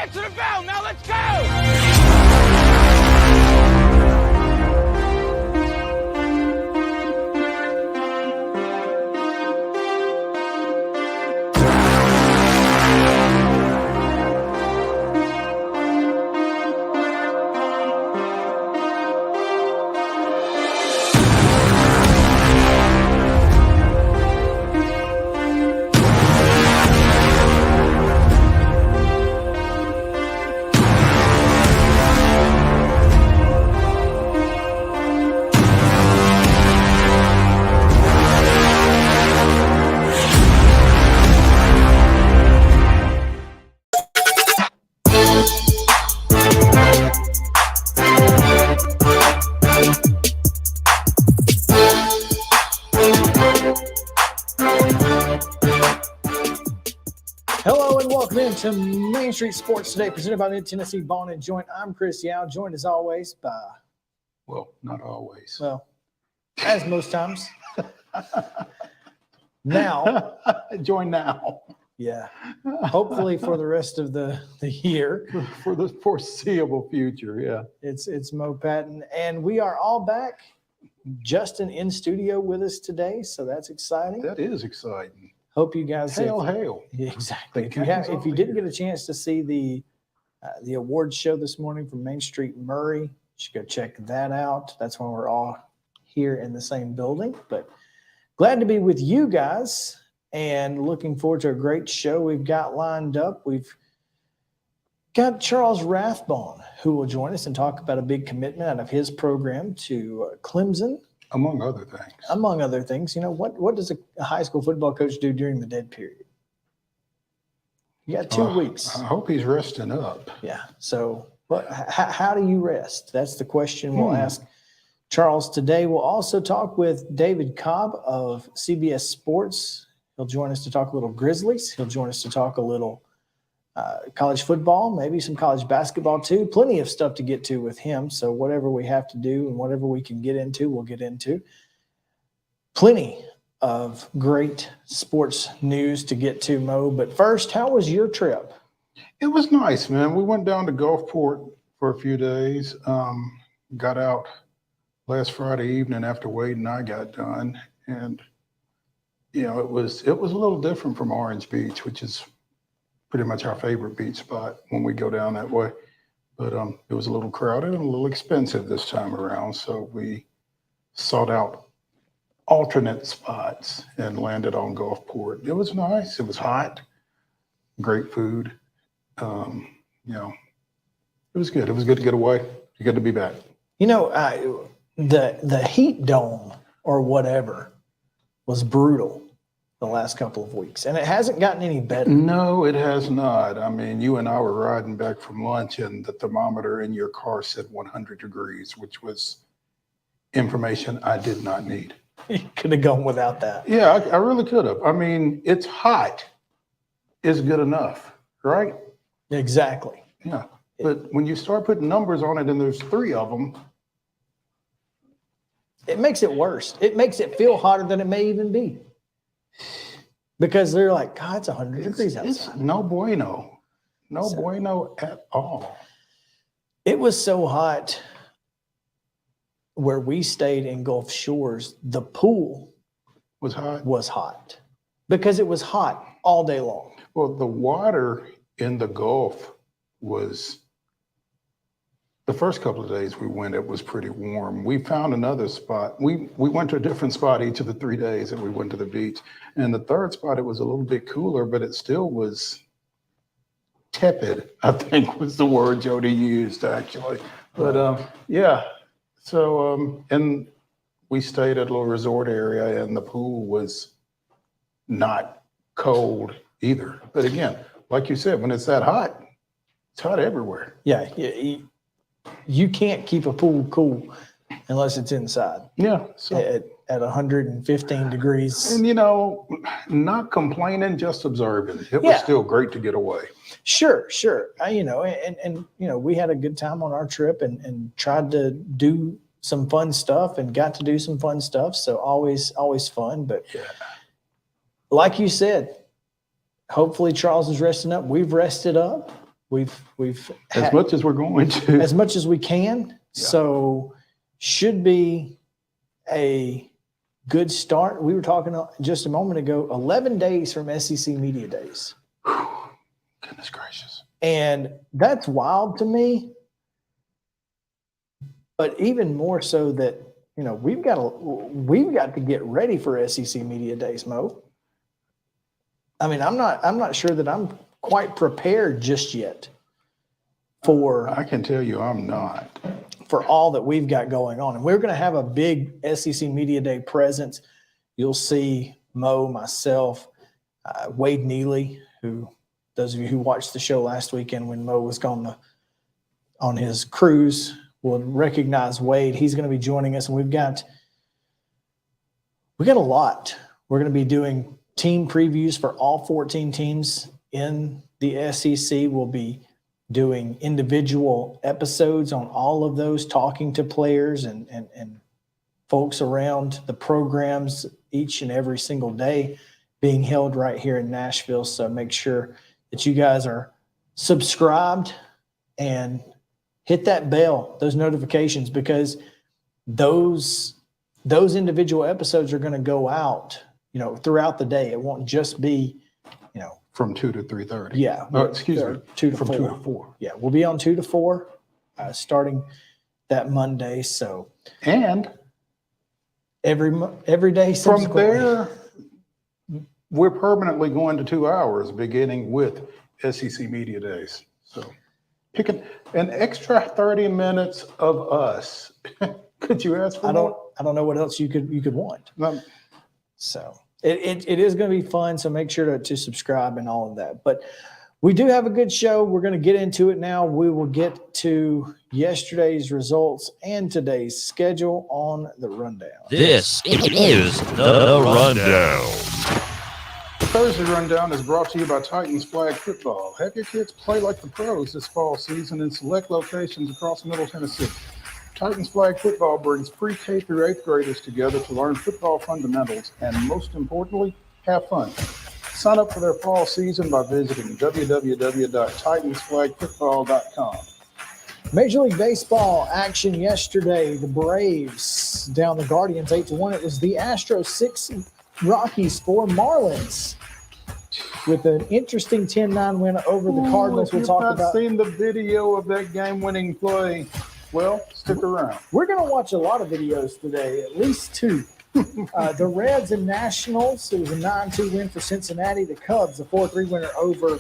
Answer the bell. Now let's go. Hello and welcome into Main Street Sports Today, presented by Mid-Tennessee Bone and Joint. I'm Chris Yow, joined as always by... Well, not always. Well, as most times. Now. Join now. Yeah. Hopefully for the rest of the year. For the foreseeable future, yeah. It's Mo Patton. And we are all back. Justin in studio with us today, so that's exciting. That is exciting. Hope you guys... Hail. Exactly. If you didn't get a chance to see the awards show this morning from Main Street Murray, you should go check that out. That's when we're all here in the same building. But glad to be with you guys and looking forward to a great show we've got lined up. We've got Charles Rathbone, who will join us and talk about a big commitment out of his program to Clemson. Among other things. Among other things. You know, what does a high school football coach do during the dead period? You got 2 weeks. I hope he's resting up. Yeah. So how do you rest? That's the question we'll ask Charles today. We'll also talk with David Cobb of CBS Sports. He'll join us to talk a little Grizzlies. He'll join us to talk a little college football, maybe some college basketball too. Plenty of stuff to get to with him. So whatever we have to do and whatever we can get into, we'll get into. Plenty of great sports news to get to, Mo. But first, how was your trip? It was nice, man. We went down to Gulfport for a few days. Got out last Friday evening after Wade and I got done. And, you know, it was a little different from Orange Beach, which is pretty much our favorite beach spot when we go down that way. But it was a little crowded and a little expensive this time around. So we sought out alternate spots and landed on Gulfport. It was nice. It was hot, great food. You know, it was good. It was good to get away. It's good to be back. You know, the heat dome or whatever was brutal the last couple of weeks, and it hasn't gotten any better. No, it has not. I mean, you and I were riding back from lunch and the thermometer in your car said 100 degrees, which was information I did not need. You could have gone without that. Yeah, I really could have. I mean, it's hot is good enough, right? Exactly. Yeah. But when you start putting numbers on it and there's 3 of them, it makes it worse. It makes it feel hotter than it may even be. Because they're like, God, it's 100 degrees outside. It's no bueno. No bueno at all. It was so hot where we stayed in Gulf Shores. The pool Was hot. was hot because it was hot all day long. Well, the water in the Gulf was, the first couple of days we went, it was pretty warm. We found another spot. We went to a different spot each of the 3 days that we went to the beach. And the third spot, it was a little bit cooler, but it still was tepid, I think was the word Jody used actually. But yeah, so, and we stayed at a little resort area and the pool was not cold either. But again, like you said, when it's that hot, it's hot everywhere. Yeah. You can't keep a pool cool unless it's inside. Yeah. So, At 115 degrees. and you know, not complaining, just observing. It was still great to get away. Sure. You know, and you know, we had a good time on our trip and tried to do some fun stuff and got to do some fun stuff. So always fun. But like you said, hopefully Charles is resting up. We've rested up. We've As much as we're going to. as much as we can. Yeah. So should be a good start. We were talking just a moment ago, 11 days from SEC Media Days. Goodness gracious. And that's wild to me. But even more so that, you know, we've got to get ready for SEC Media Days, Mo. I mean, I'm not sure that I'm quite prepared just yet for I can tell you I'm not. for all that we've got going on. And we're going to have a big SEC Media Day presence. You'll see Mo, myself, Wade Neely, who those of you who watched the show last weekend when Mo was gone on his cruise will recognize Wade. He's going to be joining us, and we got a lot. We're going to be doing team previews for all 14 teams in the SEC. We'll be doing individual episodes on all of those, talking to players and folks around the programs each and every single day being held right here in Nashville. So make sure that you guys are subscribed and hit that bell, those notifications, because those individual episodes are going to go out, you know, throughout the day. It won't just be, you know, From 2 to 3:30. yeah. Oh, excuse me. 2 to From 4. 2 to 4. Yeah, we'll be on 2 to 4 starting that Monday. So And every day from subsequently. there, we're permanently going to 2 hours, beginning with SEC Media Days. So pick an extra 30 minutes of us. Could you ask for I more? don't know what else you could want. No. So it is going to be fun. So make sure to subscribe and all of that. But we do have a good show. We're going to get into it now. We will get to yesterday's results and today's schedule on the rundown. This is the Rundown. The Thursday Rundown is brought to you by Titans Flag Football. Have your kids play like the pros this fall season in select locations across Middle Tennessee. Titans Flag Football brings pre-K through 8th graders together to learn football fundamentals and, most importantly, have fun. Sign up for their fall season by visiting www.titansflagfootball.com. Major League Baseball action yesterday. The Braves down the Guardians 8-1. It was the Astros 6, Rockies 4, Marlins with an interesting 10-9 win over the Cardinals. We'll talk If about. you've not seen the video of that game-winning play, well, stick around. We're going to watch a lot of videos today, at least 2. The Reds and Nationals. It was a 9-2 win for Cincinnati. The Cubs, a 4-3 winner over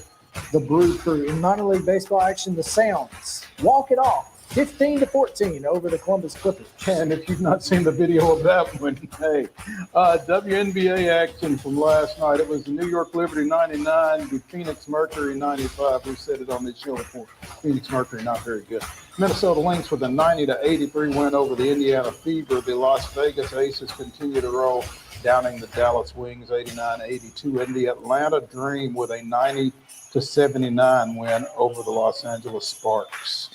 the Brew Crew. In minor league baseball action, the Sounds walk it off 15-14 over the Columbus Clippers. And if you've not seen the video of that one, hey, WNBA action from last night. It was the New York Liberty 99, the Phoenix Mercury 95. We said it on this show before. Phoenix Mercury not very good. Minnesota Lynx with a 90-83 win over the Indiana Fever. The Las Vegas Aces continue to roll, downing the Dallas Wings 89-82. And the Atlanta Dream with a 90-79 win over the Los Angeles Sparks.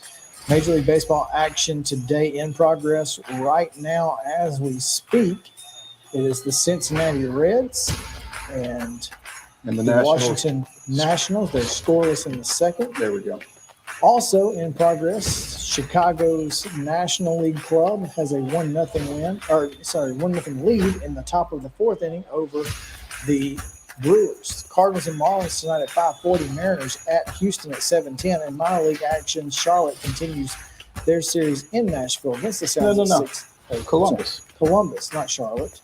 Major League Baseball action today in progress right now as we speak. It is the Cincinnati Reds and the Washington Nationals. They're scoreless in the second. There we go. Also in progress, Chicago's National League club has a 1-0 lead in the top of the 4th inning over the Brewers. Cardinals and Marlins tonight at 5:40. Mariners at Houston at 7:10. In minor league action, Charlotte continues their series in Nashville against the Sounds. No. Columbus. Columbus, not Charlotte.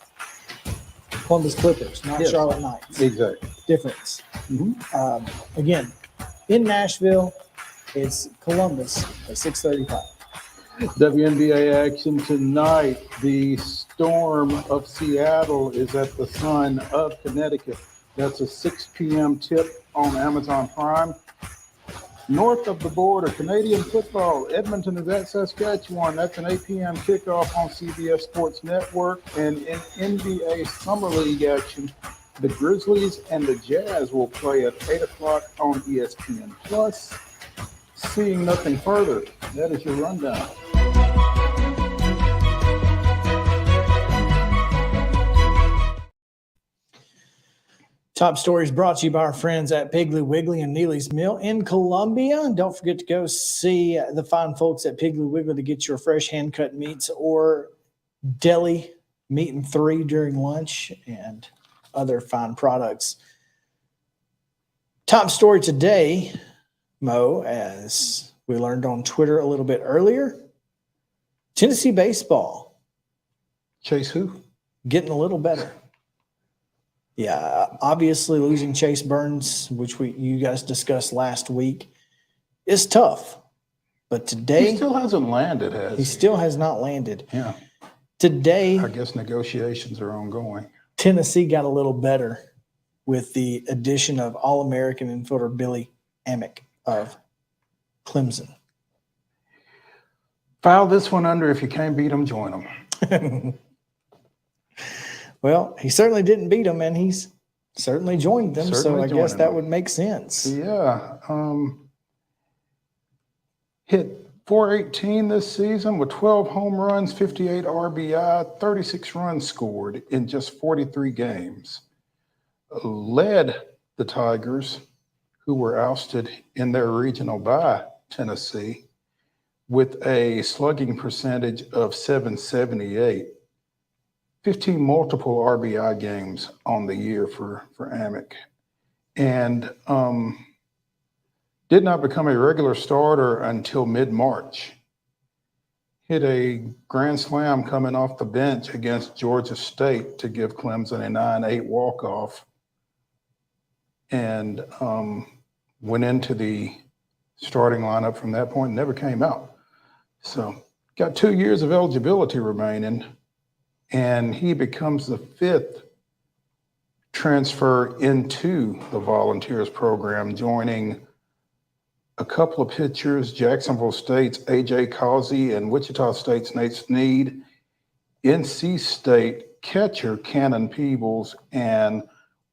Columbus Clippers, not Yes. Charlotte Knights. Exactly. Difference. Mm-hmm. Again, in Nashville, it's Columbus at 6:35. WNBA action tonight. The Storm of Seattle is at the Sun of Connecticut. That's a 6 p.m. tip on Amazon Prime. North of the border, Canadian football. Edmonton is at Saskatchewan. That's an 8 p.m. kickoff on CBS Sports Network. And in NBA Summer League action, the Grizzlies and the Jazz will play at 8 o'clock on ESPN+. Seeing nothing further, that is your rundown. Top stories brought to you by our friends at Piggly Wiggly and Neely's Mill in Columbia. And don't forget to go see the fine folks at Piggly Wiggly to get your fresh hand-cut meats or deli meat and 3 during lunch and other fine products. Top story today, Mo, as we learned on Twitter a little bit earlier, Tennessee baseball. Chase who? Getting a little better. Yeah, obviously losing Chase Burns, which you guys discussed last week, is tough. But today He still hasn't landed, has he he? still has not landed. Yeah. Today, I guess negotiations are ongoing. Tennessee got a little better with the addition of All-American infielder Billy Amick of Clemson. File this one under. If you can't beat them, join them. Well, he certainly didn't beat them, and he's certainly joined them. Certainly so I guess joined that them. would make sense. Yeah. Hit 418 this season with 12 home runs, 58 RBI, 36 runs scored in just 43 games. Led the Tigers, who were ousted in their regional by Tennessee, with a slugging percentage of .778. 15 multiple RBI games on the year for Amick. And did not become a regular starter until mid-March. Hit a grand slam coming off the bench against Georgia State to give Clemson a 9-8 walk-off. And went into the starting lineup from that point, never came out. So got 2 years of eligibility remaining, and he becomes the 5th transfer into the Volunteers program, joining a couple of pitchers, Jacksonville State's A.J. Causey and Wichita State's Nate Snead, NC State catcher Cannon Peebles, and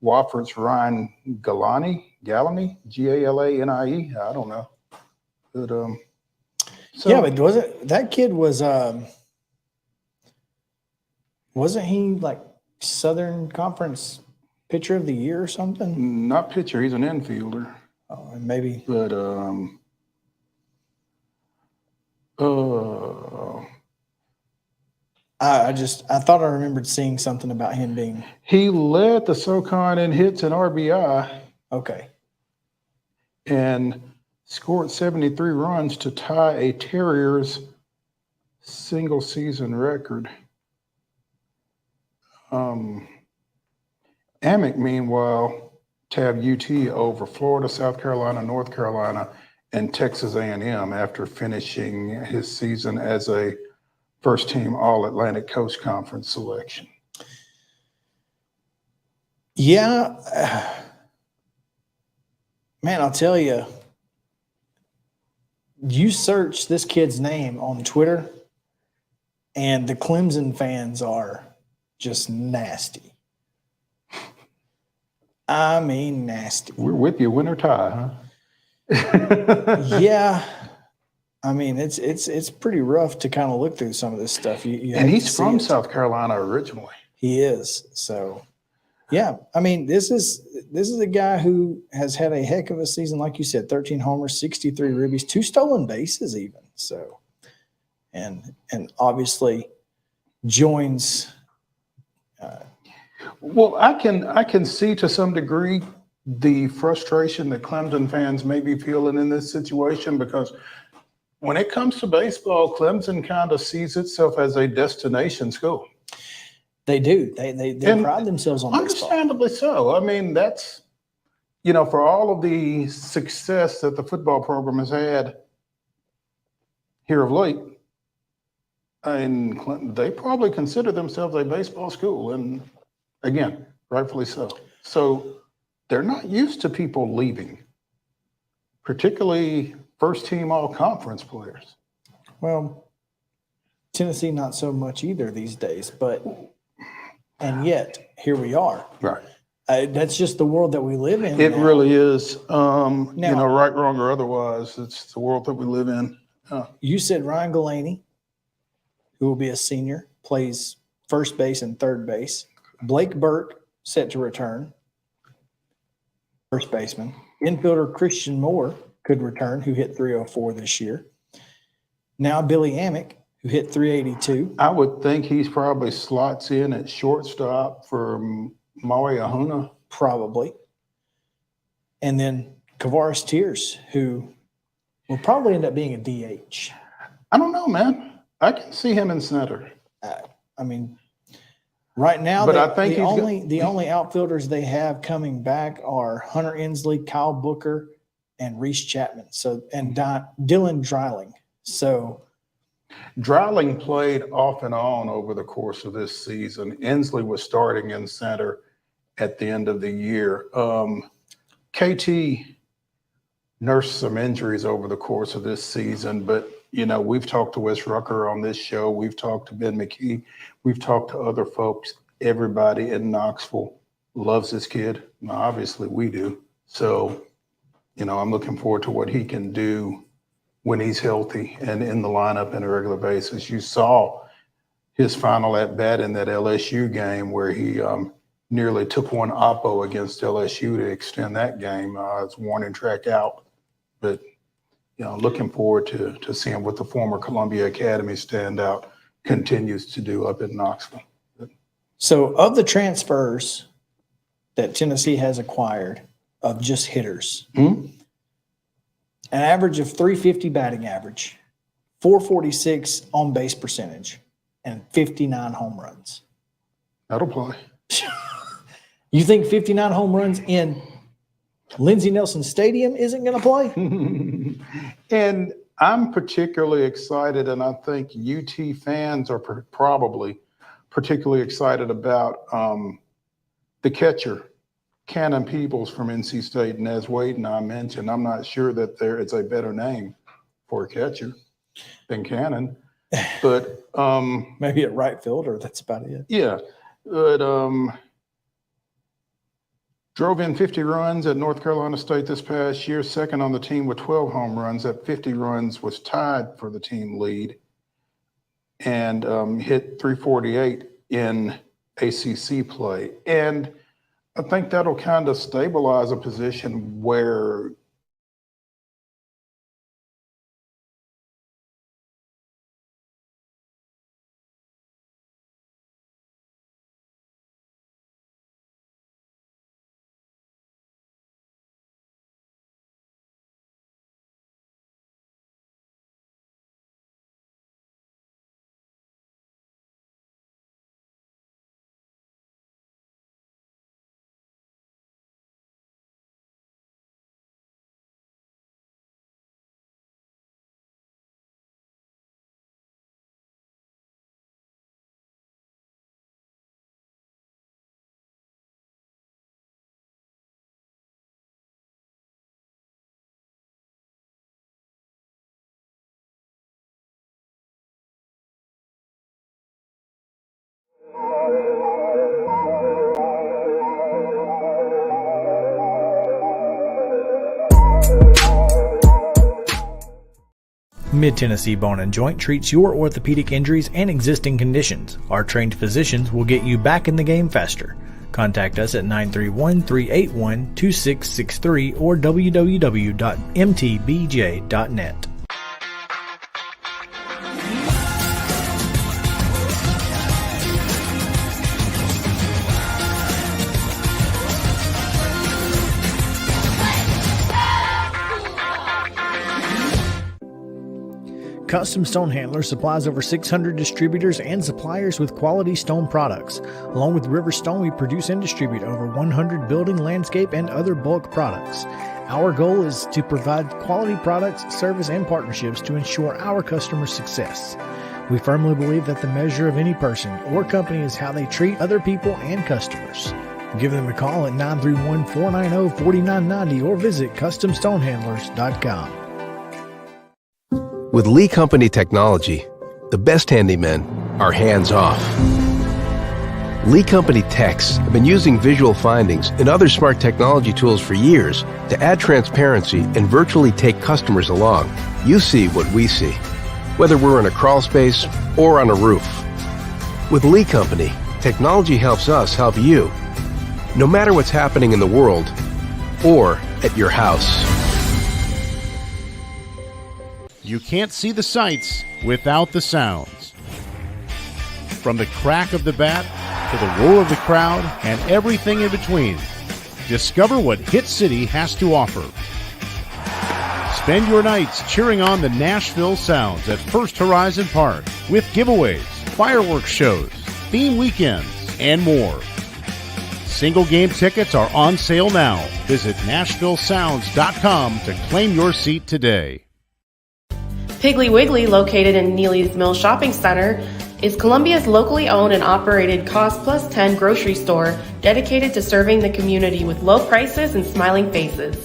Wofford's Ryan Galani, Galani, Galanie. I don't know. But so, yeah, but wasn't that kid wasn't he like Southern Conference Pitcher of the Year or something? not pitcher, he's an infielder. Oh, and maybe. But I thought I remembered seeing something about him being he led the SoCon in hits and RBI okay. and scored 73 runs to tie a Terriers single season record. Amick, meanwhile, tabbed UT over Florida, South Carolina, North Carolina, and Texas A&M after finishing his season as a first-team All-Atlantic Coast Conference selection. Yeah. Man, I'll tell you, you search this kid's name on Twitter, and the Clemson fans are just nasty. I mean, nasty. We're with you, win or tie, huh? Yeah. I mean, it's pretty rough to kind of look through some of this stuff. You And hate he's to see from it. South Carolina originally. He is. So, yeah. I mean, this is a guy who has had a heck of a season, like you said, 13 homers, 63 ribbies, 2 stolen bases even. So, and obviously joins. Well, I can see to some degree the frustration that Clemson fans may be feeling in this situation, because when it comes to baseball, Clemson kind of sees itself as a destination school. They do. They pride themselves on baseball. Understandably so. I mean, that's, for all of the success that the football program has had here of late, and Clinton, they probably consider themselves a baseball school, and again, rightfully so. So they're not used to people leaving, particularly first-team all-conference players. Well, Tennessee not so much either these days, and yet here we are. Right. That's just the world that we live in. It now. really is. Right, wrong, or otherwise, it's the world that we live in. You said Ryan Galani, who will be a senior, plays first base and third base. Blake Burke set to return. first baseman. Infielder Christian Moore could return, who hit 304 this year. Now Billy Amick, who hit 382. I would think he's probably slots in at shortstop for Maui Ahuna. Probably. And then Kavaris Tears, who will probably end up being a DH. I don't know, man. I can see him in center. I mean, right now, But I think the only outfielders they have coming back are Hunter Inslee, Kyle Booker, and Reese Chapman. So, and Dylan Dreiling. So, Dreiling played off and on over the course of this season. Inslee was starting in center at the end of the year. KT nursed some injuries over the course of this season, but we've talked to Wes Rucker on this show. We've talked to Ben McKee. We've talked to other folks. Everybody in Knoxville loves this kid. Now, obviously we do. So, I'm looking forward to what he can do when he's healthy and in the lineup on a regular basis. You saw his final at bat in that LSU game where he nearly took one oppo against LSU to extend that game. It's warning track out, but looking forward to seeing what the former Columbia Academy standout continues to do up in Knoxville. So of the transfers that Tennessee has acquired of just hitters, an average of 350 batting average, 446 on base percentage, and 59 home runs. That'll play. You think 59 home runs in Lindsey Nelson Stadium isn't going to play? And I'm particularly excited, and I think UT fans are probably particularly excited about the catcher, Cannon Peebles from NC State. And as Wade and I mentioned, I'm not sure that there is a better name for a catcher than Cannon, but maybe at right field, or that's about it. Yeah, but drove in 50 runs at North Carolina State this past year, second on the team with 12 home runs. At 50 runs was tied for the team lead, and hit 348 in ACC play. And I think that'll kind of stabilize a position where Mid-Tennessee Bone and Joint treats your orthopedic injuries and existing conditions. Our trained physicians will get you back in the game faster. Contact us at 931-381-2663 or www.mtbj.net. Custom Stone Handler supplies over 600 distributors and suppliers with quality stone products. Along with River Stone, we produce and distribute over 100 building, landscape, and other bulk products. Our goal is to provide quality products, service, and partnerships to ensure our customers' success. We firmly believe that the measure of any person or company is how they treat other people and customers. Give them a call at 931-490-4990 or visit CustomStonehandlers.com. With Lee Company technology, the best handymen are hands-off. Lee Company techs have been using visual findings and other smart technology tools for years to add transparency and virtually take customers along. You see what we see, whether we're in a crawl space or on a roof. With Lee Company, technology helps us help you. No matter what's happening in the world or at your house. You can't see the sights without the sounds. From the crack of the bat to the roar of the crowd and everything in between, discover what Hit City has to offer. Spend your nights cheering on the Nashville Sounds at First Horizon Park with giveaways, fireworks shows, theme weekends, and more. Single game tickets are on sale now. Visit NashvilleSounds.com to claim your seat today. Piggly Wiggly, located in Neely's Mill Shopping Center, is Columbia's locally owned and operated Cost Plus 10 grocery store dedicated to serving the community with low prices and smiling faces.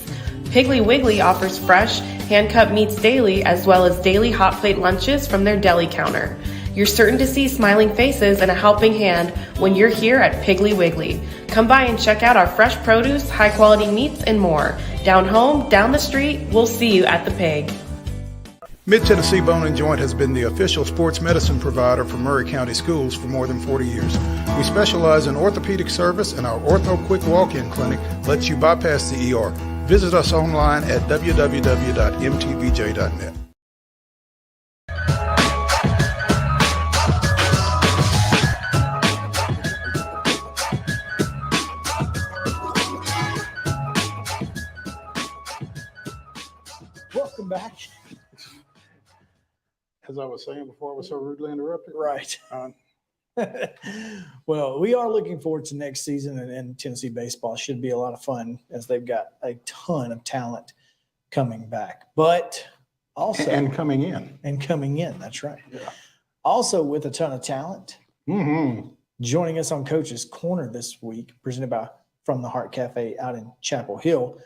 Piggly Wiggly offers fresh, hand-cut meats daily as well as daily hot plate lunches from their deli counter. You're certain to see smiling faces and a helping hand when you're here at Piggly Wiggly. Come by and check out our fresh produce, high-quality meats, and more. Down home, down the street, we'll see you at the Pig. Mid-Tennessee Bone and Joint has been the official sports medicine provider for Murray County Schools for more than 40 years. We specialize in orthopedic service, and our Ortho Quick Walk-In Clinic lets you bypass the ER. Visit us online at www.mtbj.net. Welcome back. As I was saying before I was so rudely interrupted. Right. Well, we are looking forward to next season, and Tennessee baseball should be a lot of fun as they've got a ton of talent coming back. But also And coming in. That's right. Yeah. Also with a ton of talent, joining us on Coach's Corner this week, presented by From the Heart Cafe out in Chapel Hill,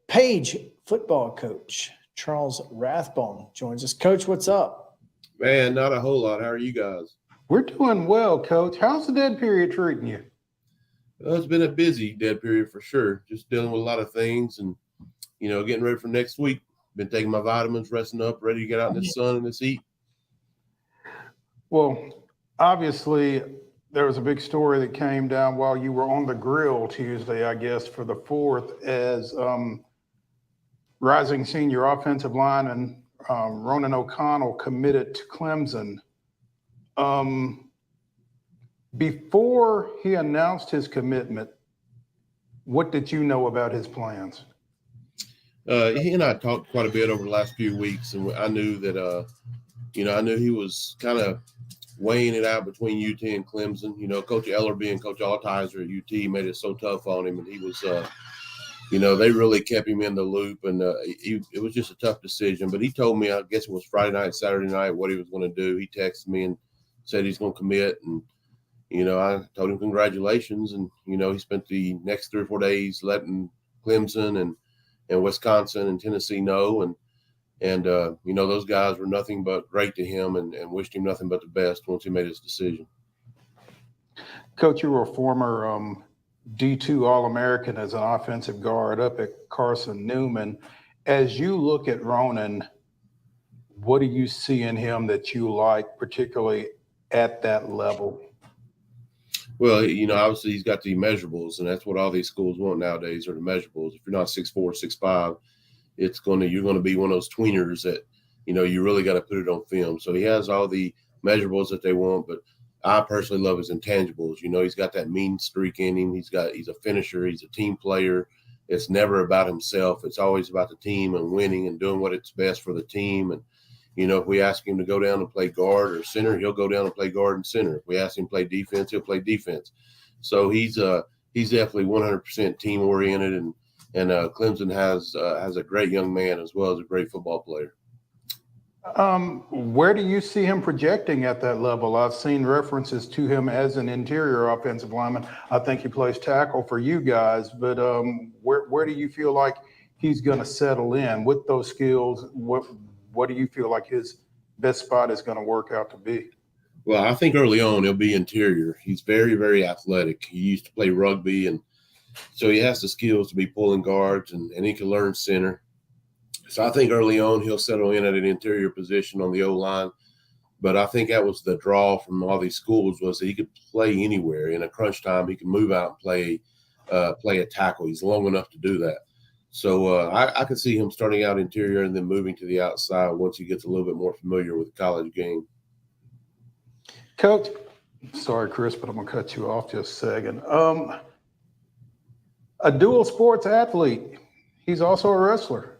Page football coach Charles Rathbone joins us. Coach, what's up? Man, not a whole lot. How are you guys? We're doing well, Coach. How's the dead period treating you? Well, it's been a busy dead period for sure. Just dealing with a lot of things and, getting ready for next week. Been taking my vitamins, resting up, ready to get out in the sun and this heat. Well, obviously, there was a big story that came down while you were on the grill Tuesday, I guess, for the 4th, as rising senior offensive lineman Ronan O'Connell committed to Clemson. Before he announced his commitment, what did you know about his plans? He and I talked quite a bit over the last few weeks, and I knew that, I knew he was kind of weighing it out between UT and Clemson. Coach Ellerby and Coach Altizer at UT made it so tough on him, and he was, they really kept him in the loop, and it was just a tough decision. But he told me, I guess it was Friday night, Saturday night, what he was going to do. He texted me and said he's going to commit, and I told him congratulations, and he spent the next 3 or 4 days letting Clemson and Wisconsin and Tennessee know, and those guys were nothing but great to him, and wished him nothing but the best once he made his decision. Coach, you were a former D2 All-American as an offensive guard up at Carson Newman. As you look at Ronan, what do you see in him that you like, particularly at that level? Well, obviously he's got the measurables, and that's what all these schools want nowadays are the measurables. If you're not 6'4", 6'5", you're going to be one of those tweeners that, you really got to put it on film. So he has all the measurables that they want, but I personally love his intangibles. He's got that mean streak in him. He's a finisher. He's a team player. It's never about himself. It's always about the team and winning and doing what it's best for the team. And, if we ask him to go down and play guard or center, he'll go down and play guard and center. If we ask him to play defense, he'll play defense. So he's definitely 100% team oriented, and Clemson has a great young man as well as a great football player. Where do you see him projecting at that level? I've seen references to him as an interior offensive lineman. I think he plays tackle for you guys, but where do you feel like he's going to settle in with those skills? What do you feel like his best spot is going to work out to be? Well, I think early on he'll be interior. He's very, very athletic. He used to play rugby, and so he has the skills to be pulling guards, and he can learn center. So I think early on he'll settle in at an interior position on the O-line. But I think that was the draw from all these schools was that he could play anywhere. In a crunch time, he could move out and play play a tackle. He's long enough to do that. So I could see him starting out interior and then moving to the outside once he gets a little bit more familiar with the college game. Coach, sorry, Chris, but I'm going to cut you off just a second. A dual sports athlete. He's also a wrestler.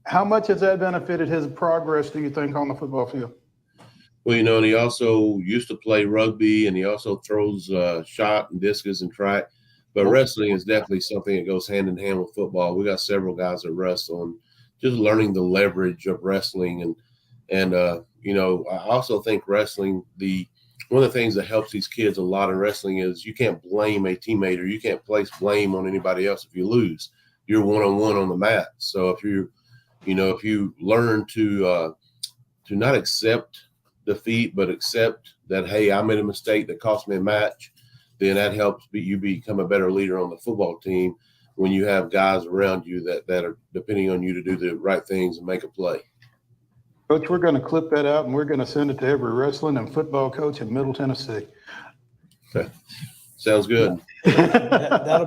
How much has that benefited his progress, do you think, on the football field? Well, and he also used to play rugby, and he also throws shot and discus and track. But wrestling is definitely something that goes hand in hand with football. We got several guys that wrestle, and just learning the leverage of wrestling. And I also think wrestling, one of the things that helps these kids a lot in wrestling is you can't blame a teammate, or you can't place blame on anybody else if you lose. You're one-on-one on the mat. So if you learn to not accept defeat, but accept that, hey, I made a mistake that cost me a match, then that helps you become a better leader on the football team when you have guys around you that are depending on you to do the right things and make a play. Coach, we're going to clip that out, and we're going to send it to every wrestling and football coach in Middle Tennessee. Sounds good. That'll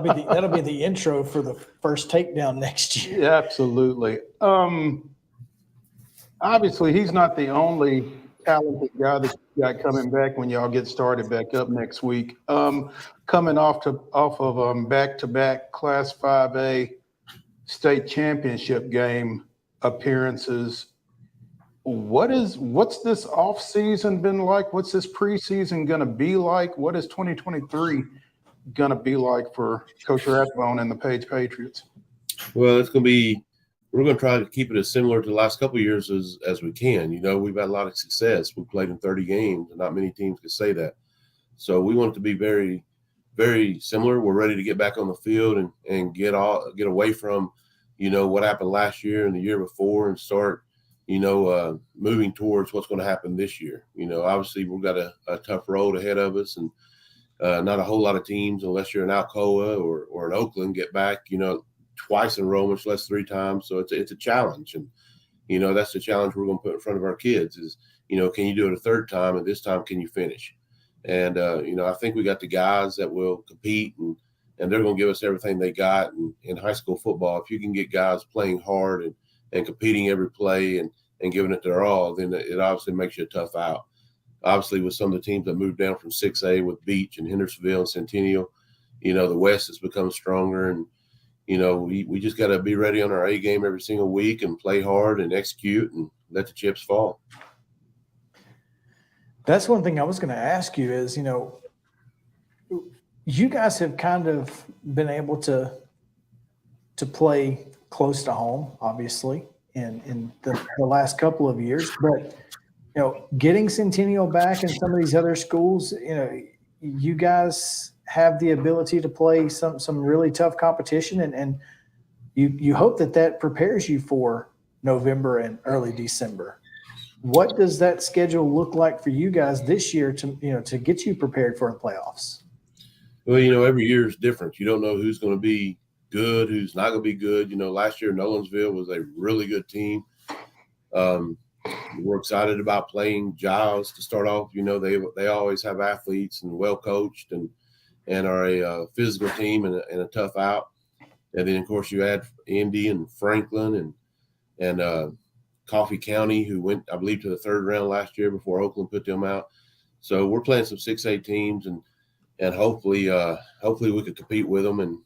be the intro for the first takedown next year. Yeah, absolutely. Obviously, he's not the only talented guy that you got coming back when y'all get started back up next week. Coming off of back-to-back Class 5A state championship game appearances. What's this off season been like? What's this preseason going to be like? What is 2023 going to be like for Coach Rathbone and the Page Patriots? Well, we're going to try to keep it as similar to the last couple of years as we can. We've had a lot of success. We played in 30 games, and not many teams can say that. So we want it to be very, very similar. We're ready to get back on the field and get away from, what happened last year and the year before, and start moving towards what's going to happen this year. Obviously we've got a tough road ahead of us, and not a whole lot of teams, unless you're in Alcoa or in Oakland, get back, twice in a row, much less 3 times. So it's a challenge. And, that's the challenge we're going to put in front of our kids is, can you do it a third time? And this time, can you finish? And, I think we got the guys that will compete, and they're going to give us everything they got in high school football. If you can get guys playing hard and competing every play and giving it their all, then it obviously makes you a tough out. Obviously, with some of the teams that moved down from 6A with Beach and Hendersonville and Centennial, the West has become stronger. And, we just got to be ready on our A game every single week and play hard and execute and let the chips fall. That's one thing I was going to ask you is, you guys have kind of been able to play close to home, obviously, in the last couple of years. But, getting Centennial back and some of these other schools, you guys have the ability to play some really tough competition, and you hope that prepares you for November and early December. What does that schedule look like for you guys this year to get you prepared for the playoffs? Well, every year is different. You don't know who's going to be good, who's not going to be good. Last year Nolensville was a really good team. We're excited about playing Giles to start off. They always have athletes and well coached and are a physical team and a tough out. And then of course you add Indy and Franklin and Coffee County, who went, I believe, to the 3rd round last year before Oakland put them out. So we're playing some 6A teams, and hopefully we could compete with them. And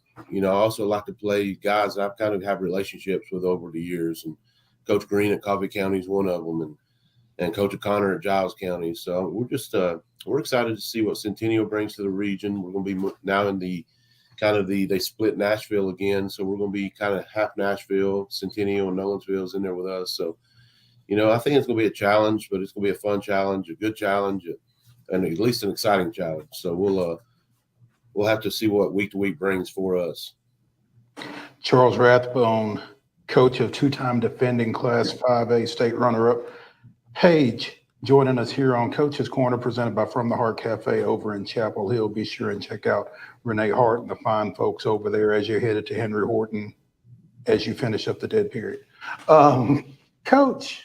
I also like to play guys that I've kind of have relationships with over the years. And Coach Green at Coffee County is one of them, and Coach O'Connor at Giles County. So we're just we're excited to see what Centennial brings to the region. We're going to be now in the they split Nashville again, so we're going to be kind of half Nashville, Centennial, and Nolensville is in there with us. So I think it's going to be a challenge, but it's going to be a fun challenge, a good challenge, and at least an exciting challenge. So we'll have to see what week to week brings for us. Charles Rathbone, coach of 2-time defending Class 5A state runner-up Paige, joining us here on Coach's Corner, presented by From the Heart Cafe over in Chapel Hill. Be sure and check out Renee Hart and the fine folks over there as you're headed to Henry Horton as you finish up the dead period. Coach,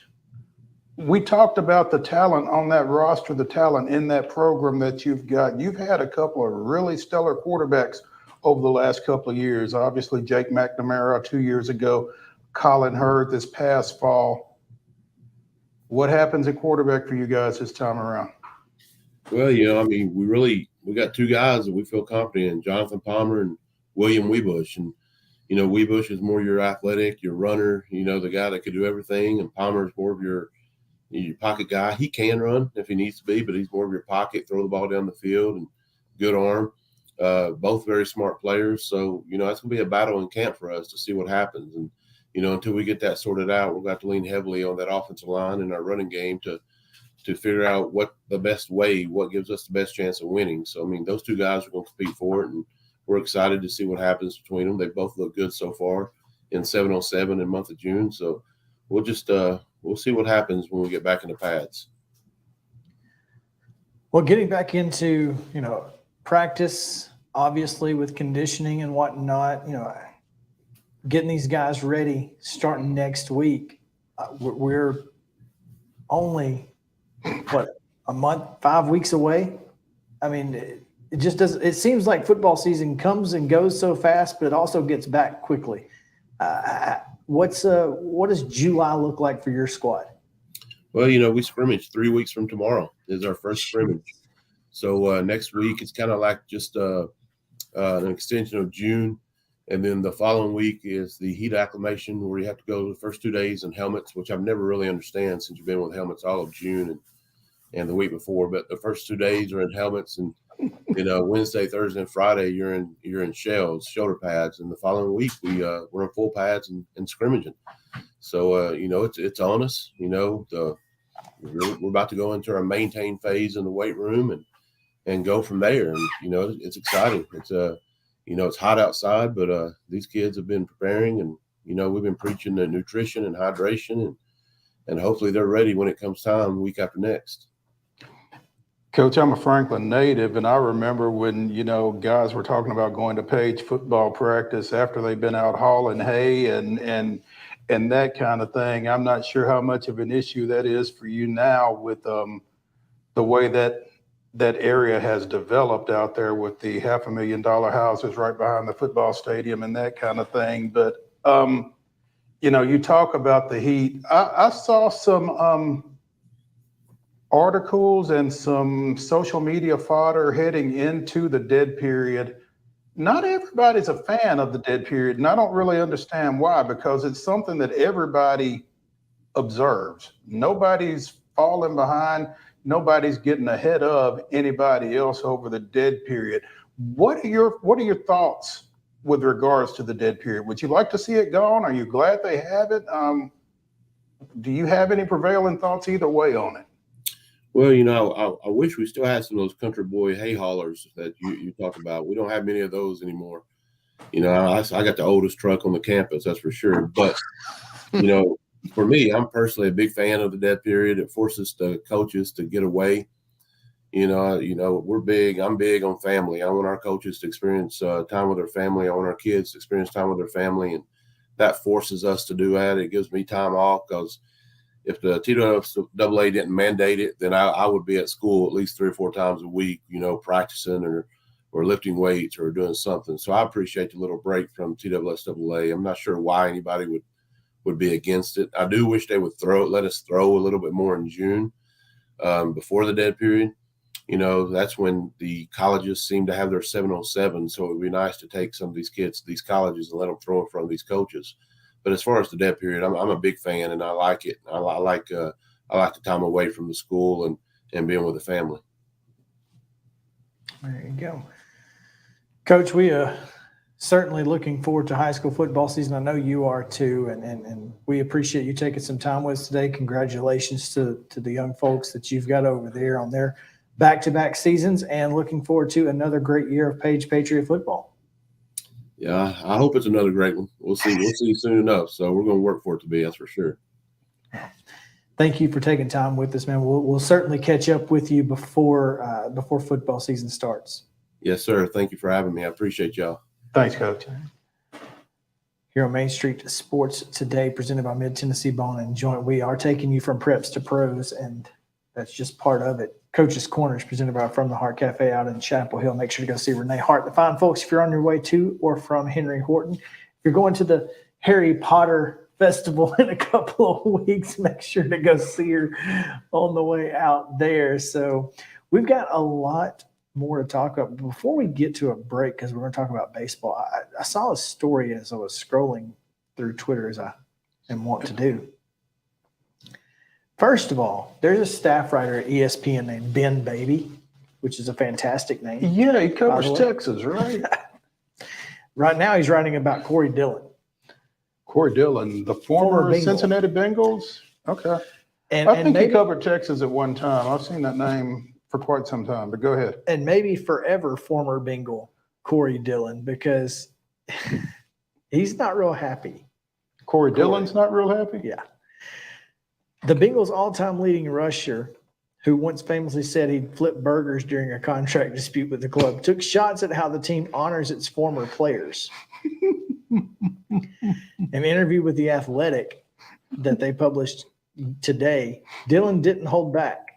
we talked about the talent on that roster, the talent in that program that you've got. You've had a couple of really stellar quarterbacks over the last couple of years. Obviously, Jake McNamara 2 years ago, Colin Hurd this past fall. What happens at quarterback for you guys this time around? Well, I mean, we got two guys that we feel confident in, Jonathan Palmer and William Weebush. And, Weebush is more your athletic, your runner, the guy that could do everything. And Palmer is more of your pocket guy. He can run if he needs to be, but he's more of your pocket, throw the ball down the field, and good arm. Both very smart players. So, that's going to be a battle in camp for us to see what happens. And, until we get that sorted out, we'll have to lean heavily on that offensive line and our running game to figure out what gives us the best chance of winning. So, I mean, those two guys are going to compete for it, and we're excited to see what happens between them. They both look good so far in 7-on-7 in the month of June. So we'll just we'll see what happens when we get back in the pads. Well, getting back into, practice, obviously with conditioning and whatnot, getting these guys ready starting next week. We're only, a month, 5 weeks away. I mean, it just doesn't, it seems like football season comes and goes so fast, but it also gets back quickly. What does July look like for your squad? Well, we scrimmage 3 weeks from tomorrow is our first scrimmage. So next week, it's kind of like just an extension of June. And then the following week is the heat acclimation, where you have to go the first 2 days in helmets, which I've never really understand since you've been with helmets all of June and the week before. But the first 2 days are in helmets, and Wednesday, Thursday, and Friday you're in shells, shoulder pads, and the following week we're in full pads and scrimmaging. So it's on us. We're about to go into our maintain phase in the weight room and go from there. And it's exciting. It's hot outside, but these kids have been preparing, and we've been preaching the nutrition and hydration, and hopefully they're ready when it comes time week after next. Coach, I'm a Franklin native, and I remember when, guys were talking about going to Page football practice after they've been out hauling hay and that kind of thing. I'm not sure how much of an issue that is for you now with the way that area has developed out there with the $500,000 houses right behind the football stadium and that kind of thing. But, you talk about the heat. I saw some articles and some social media fodder heading into the dead period. Not everybody's a fan of the dead period, and I don't really understand why, because it's something that everybody observes. Nobody's falling behind. Nobody's getting ahead of anybody else over the dead period. What are your thoughts with regards to the dead period? Would you like to see it gone? Are you glad they have it? Do you have any prevailing thoughts either way on it? Well, I wish we still had some of those country boy hay haulers that you talk about. We don't have many of those anymore. I got the oldest truck on the campus, that's for sure. But, for me, I'm personally a big fan of the dead period. It forces the coaches to get away. We're big. I'm big on family. I want our coaches to experience time with their family. I want our kids to experience time with their family, and that forces us to do that. It gives me time off, because if the TWA didn't mandate it, then I would be at school at least 3 or 4 times a week, practicing or lifting weights or doing something. So I appreciate the little break from TWSAA. I'm not sure why anybody would be against it. I do wish they would let us throw a little bit more in June before the dead period. That's when the colleges seem to have their 7-on-7. So it would be nice to take some of these kids to these colleges and let them throw in front of these coaches. But as far as the dead period, I'm a big fan, and I like it. I like the time away from the school and being with the family. There you go. Coach, we are certainly looking forward to high school football season. I know you are too, and we appreciate you taking some time with us today. Congratulations to the young folks that you've got over there on their back-to-back seasons, and looking forward to another great year of Page Patriot football. Yeah, I hope it's another great one. We'll see. We'll see soon enough. So we're going to work for it to be, that's for sure. Thank you for taking time with us, man. We'll certainly catch up with you before football season starts. Yes, sir. Thank you for having me. I appreciate y'all. Thanks, Coach. Here on Main Street Sports Today, presented by Mid Tennessee Bone and Joint, we are taking you from preps to pros, and That's just part of it. Coach's Corner is presented by From the Heart Cafe out in Chapel Hill. Make sure to go see Renee Hart. The fine folks, if you're on your way to or from Henry Horton, if you're going to the Harry Potter Festival in a couple of weeks, make sure to go see her on the way out there. So we've got a lot more to talk about. Before we get to a break, because we're going to talk about baseball, I saw a story as I was scrolling through Twitter, as I am wont to do. First of all, there's a staff writer at ESPN named Ben Baby, which is a fantastic name. Yeah, he covers Texas, right? Right now, he's writing about Corey Dillon. Corey Dillon, the former Cincinnati Bengals? Okay. I think he covered Texas at one time. I've seen that name for quite some time, but go ahead. And maybe forever former Bengal Corey Dillon, because he's not real happy. Corey Dillon's not real happy? Yeah. The Bengals' all-time leading rusher, who once famously said he'd flip burgers during a contract dispute with the club, took shots at how the team honors its former players. An interview with The Athletic that they published today, Dillon didn't hold back,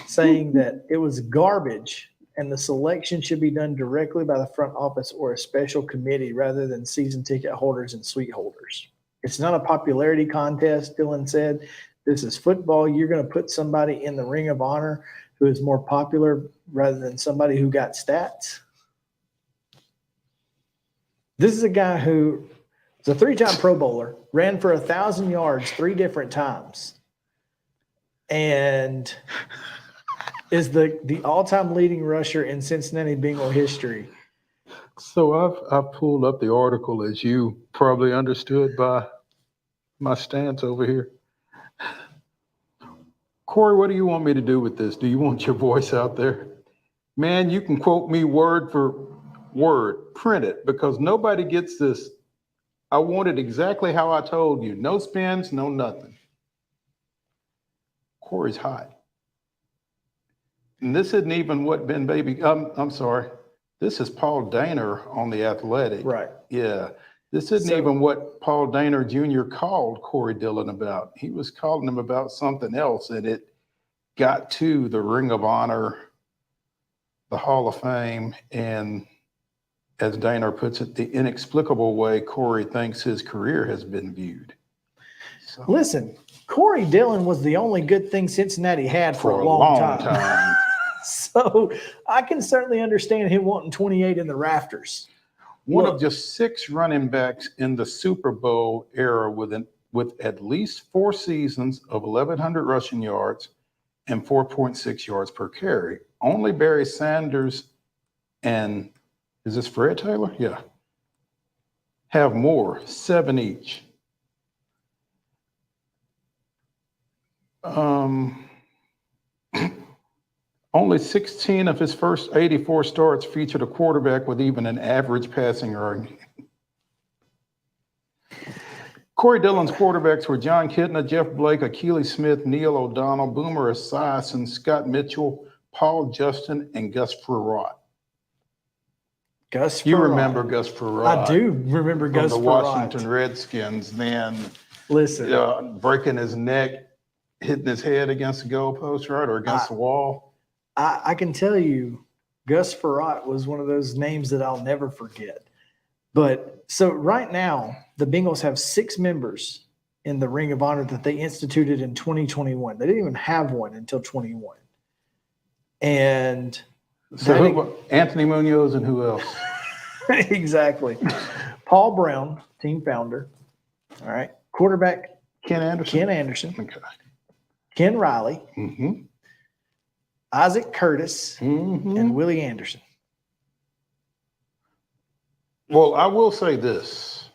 saying that it was garbage and the selection should be done directly by the front office or a special committee rather than season ticket holders and suite holders. It's not a popularity contest, Dillon said. This is football. You're going to put somebody in the Ring of Honor who is more popular rather than somebody who got stats. This is a guy who is a 3-time Pro Bowler, ran for 1,000 yards 3 different times, and is the all-time leading rusher in Cincinnati Bengal history. So I've pulled up the article, as you probably understood by my stance over here. Corey, what do you want me to do with this? Do you want your voice out there? Man, you can quote me word for word, print it, because nobody gets this. I want it exactly how I told you. No spins, no nothing. Corey's hot. And this isn't even what Ben Baby, I'm sorry. This is Paul Dehner on The Athletic. Right. Yeah. This isn't even what Paul Dehner Jr. called Corey Dillon about. He was calling him about something else, and it got to the Ring of Honor, the Hall of Fame, and as Dehner puts it, the inexplicable way Corey thinks his career has been viewed. So, listen, Corey Dillon was the only good thing Cincinnati had for a long time. So I can certainly understand him wanting 28 in the rafters. One of just 6 running backs in the Super Bowl era with at least 4 seasons of 1,100 rushing yards and 4.6 yards per carry. Only Barry Sanders and, is this Fred Taylor? Yeah. Have more, 7 each. Only 16 of his first 84 starts featured a quarterback with even an average passing rating. Corey Dillon's quarterbacks were John Kitna, Jeff Blake, Akili Smith, Neil O'Donnell, Boomer Esiason, Scott Mitchell, Paul Justin, and Gus Frerotte. Gus Frerotte. You remember Gus Frerotte? I do remember Gus Frerotte. From the Washington Redskins, then breaking his neck, hitting his head against the goalpost, right, or against the wall. I can tell you, Gus Frerotte was one of those names that I'll never forget. But so right now, the Bengals have 6 members in the Ring of Honor that they instituted in 2021. They didn't even have one until 21. And so Anthony Munoz and who else? Exactly. Paul Brown, team founder. All right. Quarterback Ken Anderson. Okay. Ken Riley. Mm-hmm. Isaac Curtis, and Willie Anderson. Well, I will say this.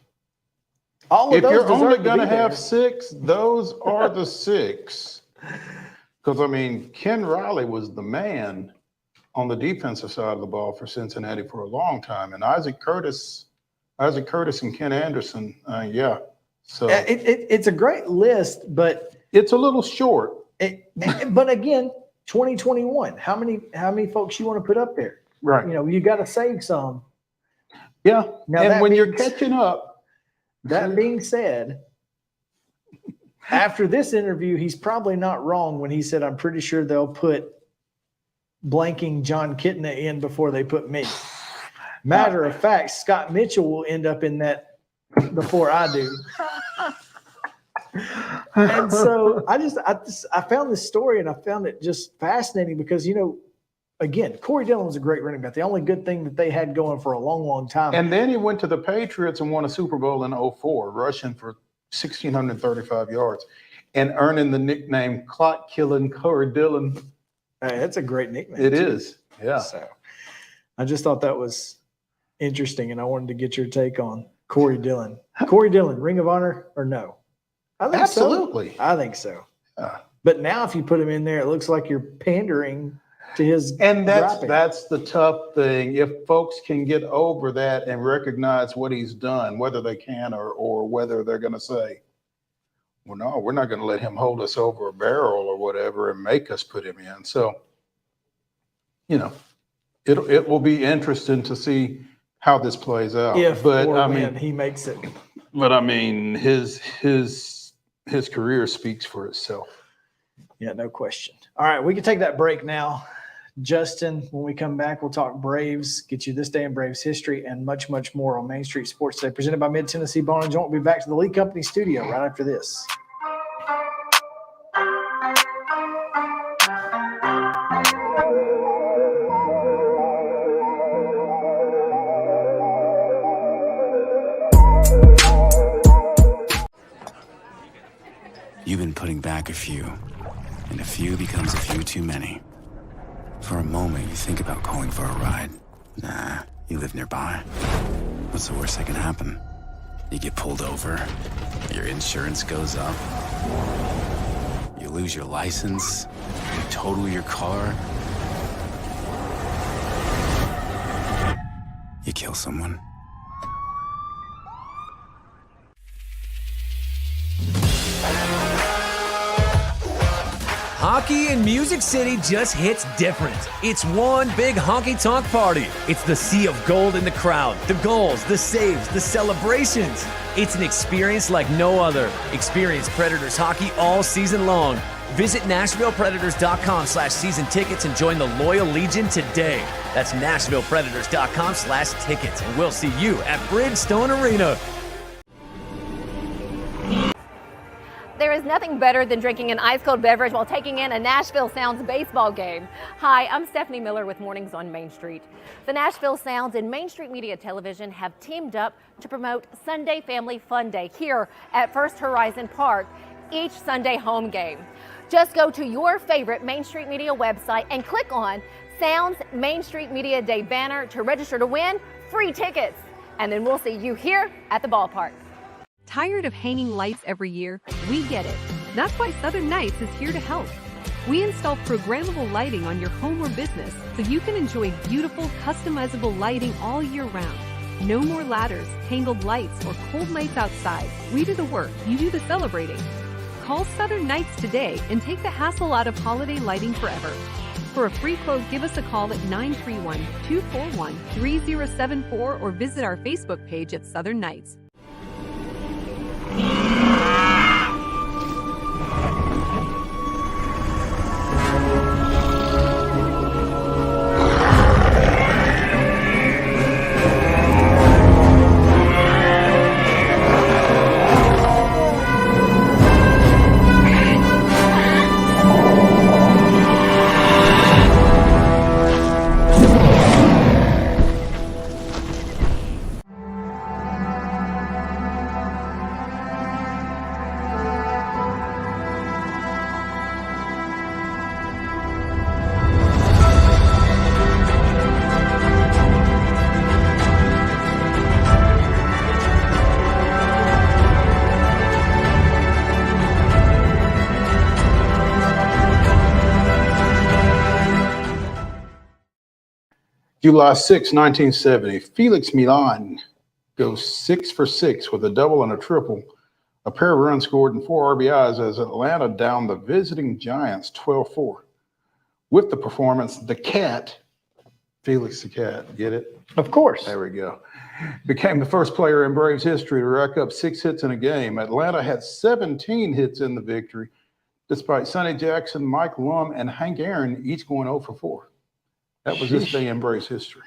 All of those you're only going to have 6, those are the 6. Because, I mean, Ken Riley was the man on the defensive side of the ball for Cincinnati for a long time. And Isaac Curtis and Ken Anderson, yeah. So it's a great list, but it's a little short. But again, 2021. How many folks you want to put up there? Right. You got to save some. Yeah. Now, and when you're catching up. That being said, After this interview, he's probably not wrong when he said, I'm pretty sure they'll put blanking John Kitna in before they put me. Matter of fact, Scott Mitchell will end up in that before I do. And so I found this story and I found it just fascinating because, again, Corey Dillon was a great running back. The only good thing that they had going for a long, long time. And then he went to the Patriots and won a Super Bowl in 2004, rushing for 1,635 yards and earning the nickname Clock Killing Corey Dillon. Hey, that's a great nickname. It is. Yeah. So I just thought that was interesting, and I wanted to get your take on Corey Dillon. Corey Dillon, Ring of Honor or no? I think Absolutely. So. I think so. But now if you put him in there, it looks like you're pandering to his and dropping. that's the tough thing. If folks can get over that and recognize what he's done, whether they can or whether they're going to say, well, no, we're not going to let him hold us over a barrel or whatever and make us put him in. So, it will be interesting to see how this plays out. He makes it. But I mean, his career speaks for itself. Yeah, no question. All right, we can take that break now. Justin, when we come back, we'll talk Braves, get you this day in Braves history, and much, much more on Main Street Sports Today, presented by Mid-Tennessee Bone and Joint. We'll be back to the Lee Company studio right after this. You've been putting back a few, and a few becomes a few too many. For a moment, you think about calling for a ride. Nah, you live nearby. What's the worst that can happen? You get pulled over, your insurance goes up, you lose your license, you total your car, you kill someone. Hockey in Music City just hits different. It's one big honky-tonk party. It's the sea of gold in the crowd, the goals, the saves, the celebrations. It's an experience like no other. Experience Predators hockey all season long. Visit NashvillePredators.com/season tickets and join the Loyal Legion today. That's NashvillePredators.com/tickets, and we'll see you at Bridgestone Arena. There is nothing better than drinking an ice-cold beverage while taking in a Nashville Sounds baseball game. Hi, I'm Stephanie Miller with Mornings on Main Street. The Nashville Sounds and Main Street Media Television have teamed up to promote Sunday Family Fun Day here at First Horizon Park, each Sunday home game. Just go to your favorite Main Street Media website and click on Sounds Main Street Media Day banner to register to win free tickets. And then we'll see you here at the ballpark. Tired of hanging lights every year? We get it. That's why Southern Nights is here to help. We install programmable lighting on your home or business so you can enjoy beautiful, customizable lighting all year round. No more ladders, tangled lights, or cold nights outside. We do the work, you do the celebrating. Call Southern Nights today and take the hassle out of holiday lighting forever. For a free quote, give us a call at 931-241-3074 or visit our Facebook page at Southern Nights. July 6, 1970, Felix Milan goes 6 for 6 with a double and a triple, a pair of runs scored and 4 RBIs as Atlanta downed the visiting Giants 12-4. With the performance, the Cat, Felix the Cat, get it? Of course. There we go. became the first player in Braves history to rack up 6 hits in a game. Atlanta had 17 hits in the victory, despite Sonny Jackson, Mike Lum, and Hank Aaron each going 0 for 4. That was this day in Braves history.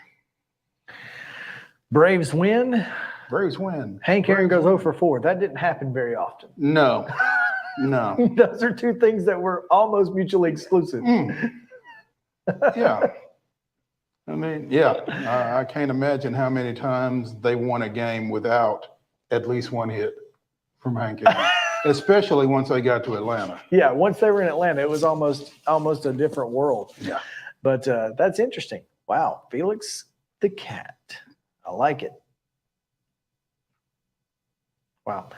Braves win. Braves win. Hank Aaron goes 0 for 4. That didn't happen very often. No. Those are two things that were almost mutually exclusive. Yeah. I mean, I can't imagine how many times they won a game without at least one hit from Hank Aaron, especially once they got to Atlanta. Yeah, once they were in Atlanta, it was almost a different world. Yeah. But that's interesting. Wow, Felix the Cat. I like it. Wow.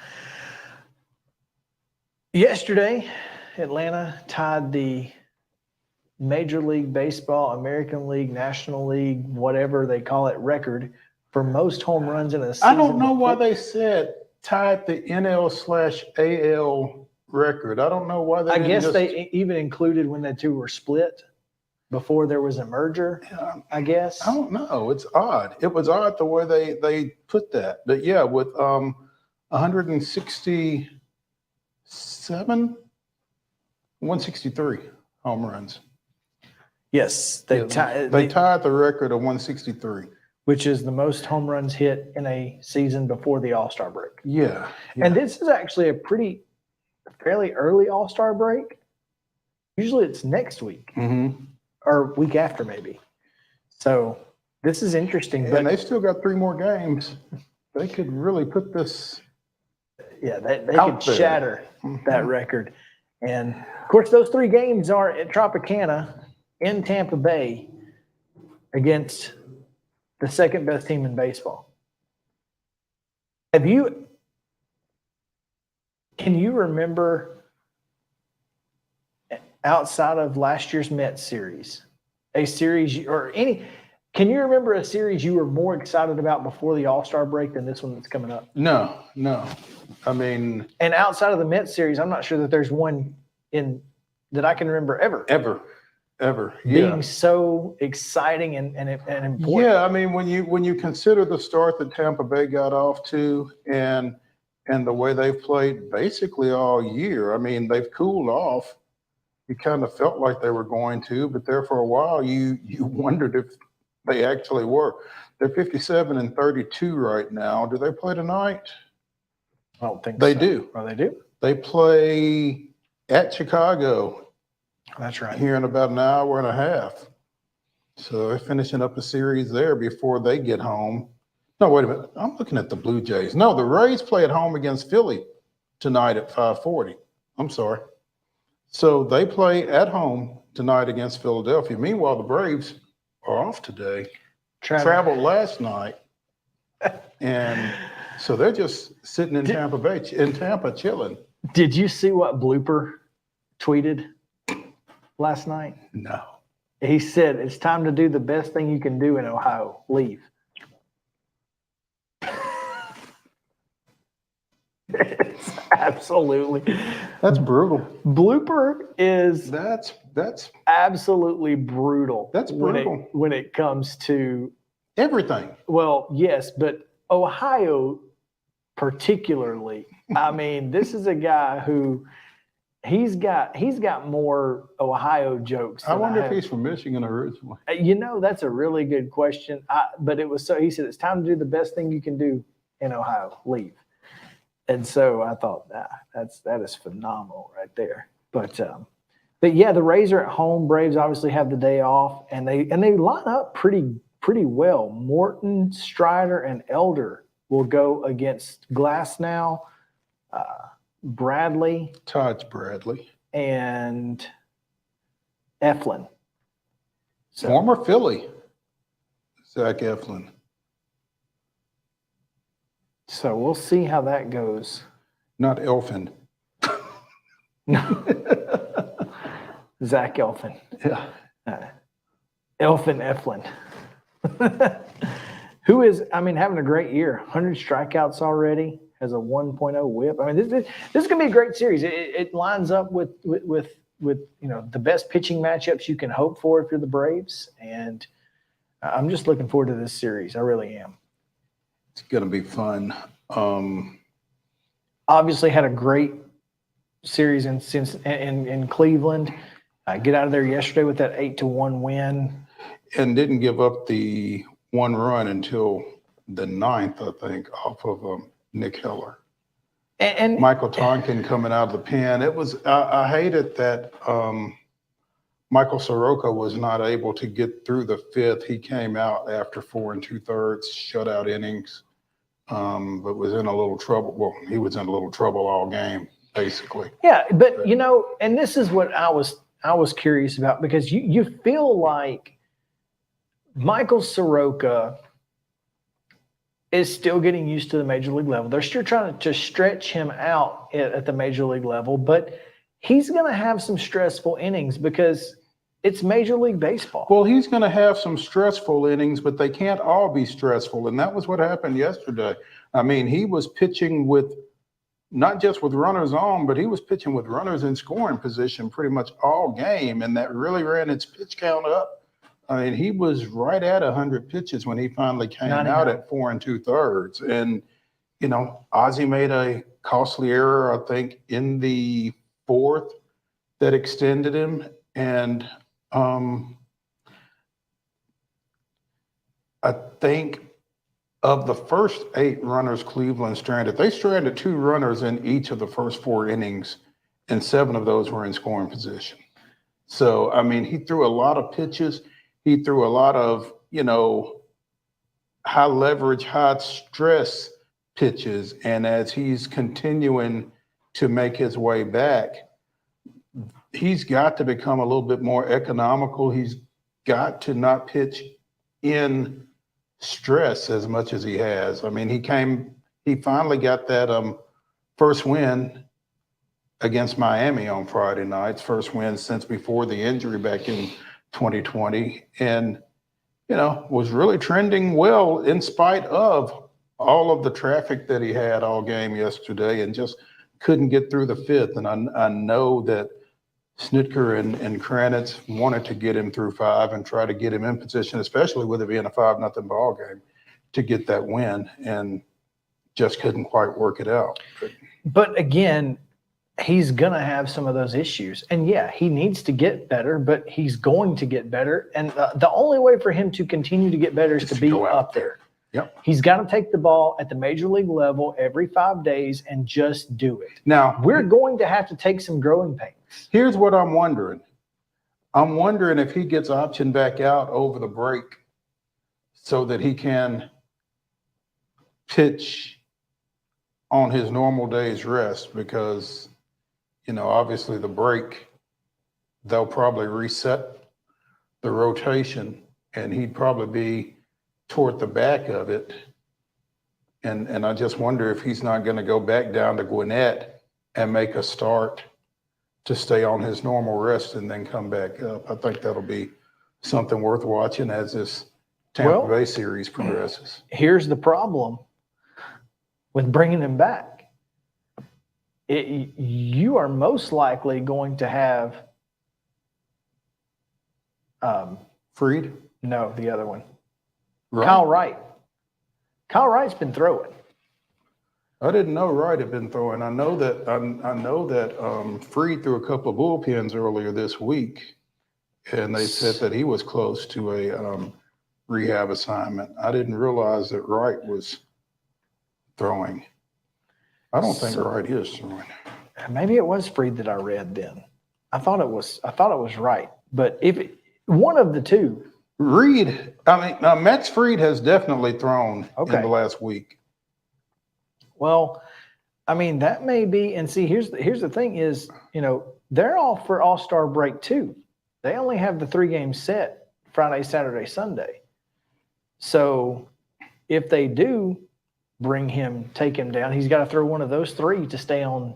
Yesterday, Atlanta tied the Major League Baseball, American League, National League, whatever they call it, record for most home runs in a season. I don't know why they said tied the NL/AL record. I don't know why they I guess they even included when the two were split before there was a merger, I guess. I don't know. It's odd. It was odd the way they put that. But yeah, with 163 home runs. Yes, they tied the record of 163, which is the most home runs hit in a season before the All-Star break. Yeah. And this is actually a fairly early All-Star break. Usually it's next week or week after maybe. So this is interesting. And they still got 3 more games. They could really put this. Yeah, they could shatter that record. And of course, those 3 games are at Tropicana in Tampa Bay against the second best team in baseball. Can you remember, outside of last year's Mets series, can you remember a series you were more excited about before the All-Star break than this one that's coming up? No. I mean, and outside of the Mets series, I'm not sure that there's one that I can remember ever being so exciting and important. Yeah, I mean, when you consider the start that Tampa Bay got off to and the way they've played basically all year, I mean, they've cooled off. You kind of felt like they were going to, but there for a while, you wondered if they actually were. They're 57-32 right now. Do they play tonight? I don't think they so. do. Oh, they do? They play at Chicago. That's right. Here in about an hour and a half. So they're finishing up a series there before they get home. No, wait a minute. I'm looking at the Blue Jays. No, the Rays play at home against Philly tonight at 5:40. I'm sorry. So they play at home tonight against Philadelphia. Meanwhile, the Braves are off today. Traveled last night. And so they're just sitting in Tampa chilling. Did you see what Blooper tweeted last night? No. He said, it's time to do the best thing you can do in Ohio. Leave. It's absolutely. That's brutal. Blooper is. That's absolutely brutal. That's brutal. When it comes to everything. Well, yes, but Ohio particularly. I mean, this is a guy who he's got more Ohio jokes. I wonder if he's from Michigan originally. That's a really good question. But it was he said, it's time to do the best thing you can do in Ohio. Leave. And so I thought, that is phenomenal right there. But yeah, the Rays are at home. Braves obviously have the day off, and they line up pretty well. Morton, Strider, and Elder will go against Glasnow, Bradley, Todd's Bradley, and Eflin. So, former Philly, Zach Eflin. So we'll see how that goes. Not Elfin. No. Zach Elfin. Yeah. Elfin Eflin. Who is, having a great year. 100 strikeouts already. Has a 1.0 whip. I mean, this is going to be a great series. It lines up with the best pitching matchups you can hope for if you're the Braves. And I'm just looking forward to this series. I really am. It's going to be fun. Obviously had a great series in Cleveland. Get out of there yesterday with that 8-1 win. And didn't give up the one run until the 9th, I think, off of Nick Heller. And Michael Tonkin coming out of the pen. It was, I hated that Michael Soroka was not able to get through the 5th. He came out after 4 2/3 shutout innings, but was in a little trouble. Well, he was in a little trouble all game, basically. Yeah, but you know, and this is what I was curious about, because you feel like Michael Soroka is still getting used to the major league level. They're still trying to stretch him out at the major league level, but he's going to have some stressful innings because it's Major League Baseball. Well, he's going to have some stressful innings, but they can't all be stressful. And that was what happened yesterday. I mean, he was pitching with not just with runners on, but he was pitching with runners in scoring position pretty much all game. And that really ran its pitch count up. I mean, he was right at 100 pitches when he finally came out at 4 2/3. And, you know, Ozzie made a costly error, I think, in the 4th that extended him. And I think of the first 8 runners Cleveland stranded, they stranded 2 runners in each of the first 4 innings, and 7 of those were in scoring position. So, I mean, he threw a lot of pitches. He threw a lot of, you know, high leverage, high stress pitches. And as he's continuing to make his way back, he's got to become a little bit more economical. He's got to not pitch in stress as much as he has. I mean, he finally got that first win against Miami on Friday night, first win since before the injury back in 2020, and, you know, was really trending well in spite of all of the traffic that he had all game yesterday, and just couldn't get through the 5th. And I know that Snitker and Kranitz wanted to get him through 5 and try to get him in position, especially with it being a 5-0 ball game, to get that win, and just couldn't quite work it out. But again, he's going to have some of those issues. And yeah, he needs to get better, but he's going to get better. And the only way for him to continue to get better is to be up there. Yep. He's got to take the ball at the major league level every 5 days and just do it. Now, we're going to have to take some growing pains. Here's what I'm wondering. I'm wondering if he gets optioned back out over the break so that he can pitch on his normal day's rest, because, you know, obviously the break, they'll probably reset the rotation, and he'd probably be toward the back of it. And I just wonder if he's not going to go back down to Gwinnett and make a start to stay on his normal rest and then come back up. I think that'll be something worth watching as this Tampa Bay series progresses. Here's the problem with bringing him back. You are most likely going to have Freed? No, the other one. Right. Kyle Wright. Kyle Wright's been throwing. I didn't know Wright had been throwing. I know that Freed threw a couple of bullpens earlier this week, and they said that he was close to a rehab assignment. I didn't realize that Wright was throwing. I don't think Wright is throwing. Maybe it was Freed that I read then. I thought it was Wright, but if one of the two. Reed, I mean, Max Fried has definitely thrown in the last week. Well, I mean, that may be, and see, here's the thing is, you know, they're off for All-Star break too. They only have the 3 games set Friday, Saturday, Sunday. So if they do take him down, he's got to throw one of those 3 to stay on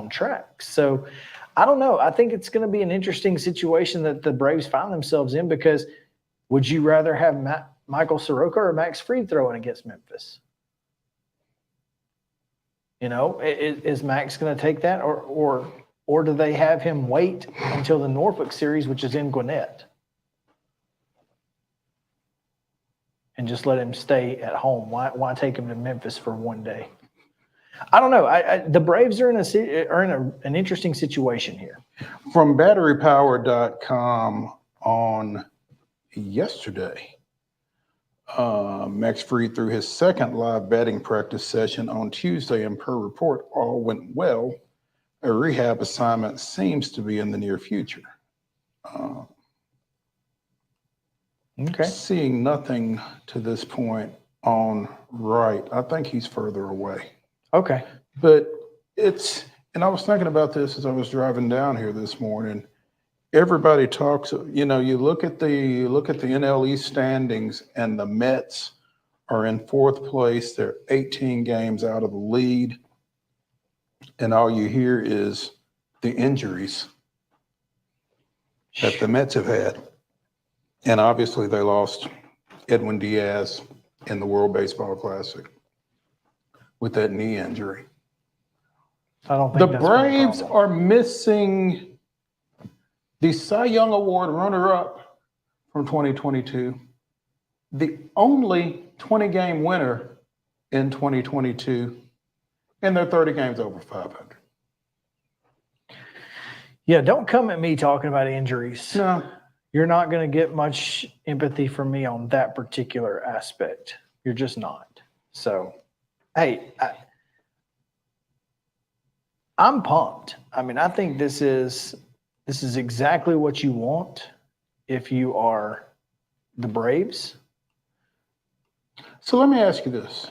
track. So I don't know. I think it's going to be an interesting situation that the Braves find themselves in, because would you rather have Michael Soroka or Max Fried throwing against Memphis? You know, is Max going to take that, or do they have him wait until the Norfolk series, which is in Gwinnett? and just let him stay at home? Why take him to Memphis for one day? I don't know. The Braves are in an interesting situation here. From batterypower.com on yesterday, Max Fried threw his second live batting practice session on Tuesday, and per report, all went well. A rehab assignment seems to be in the near future. Okay. Seeing nothing to this point on Wright. I think he's further away. Okay. But and I was thinking about this as I was driving down here this morning. Everybody talks, you look at the NL East standings, and the Mets are in fourth place. They're 18 games out of the lead. And all you hear is the injuries that the Mets have had. And obviously they lost Edwin Diaz in the World Baseball Classic with that knee injury. I don't think the Braves are missing the Cy Young Award runner-up from 2022, the only 20-game winner in 2022, and they're 30 games over 500. Yeah, don't come at me talking about injuries. No. You're not going to get much empathy from me on that particular aspect. You're just not. So, hey, I'm pumped. I mean, I think this is exactly what you want if you are the Braves. So let me ask you this.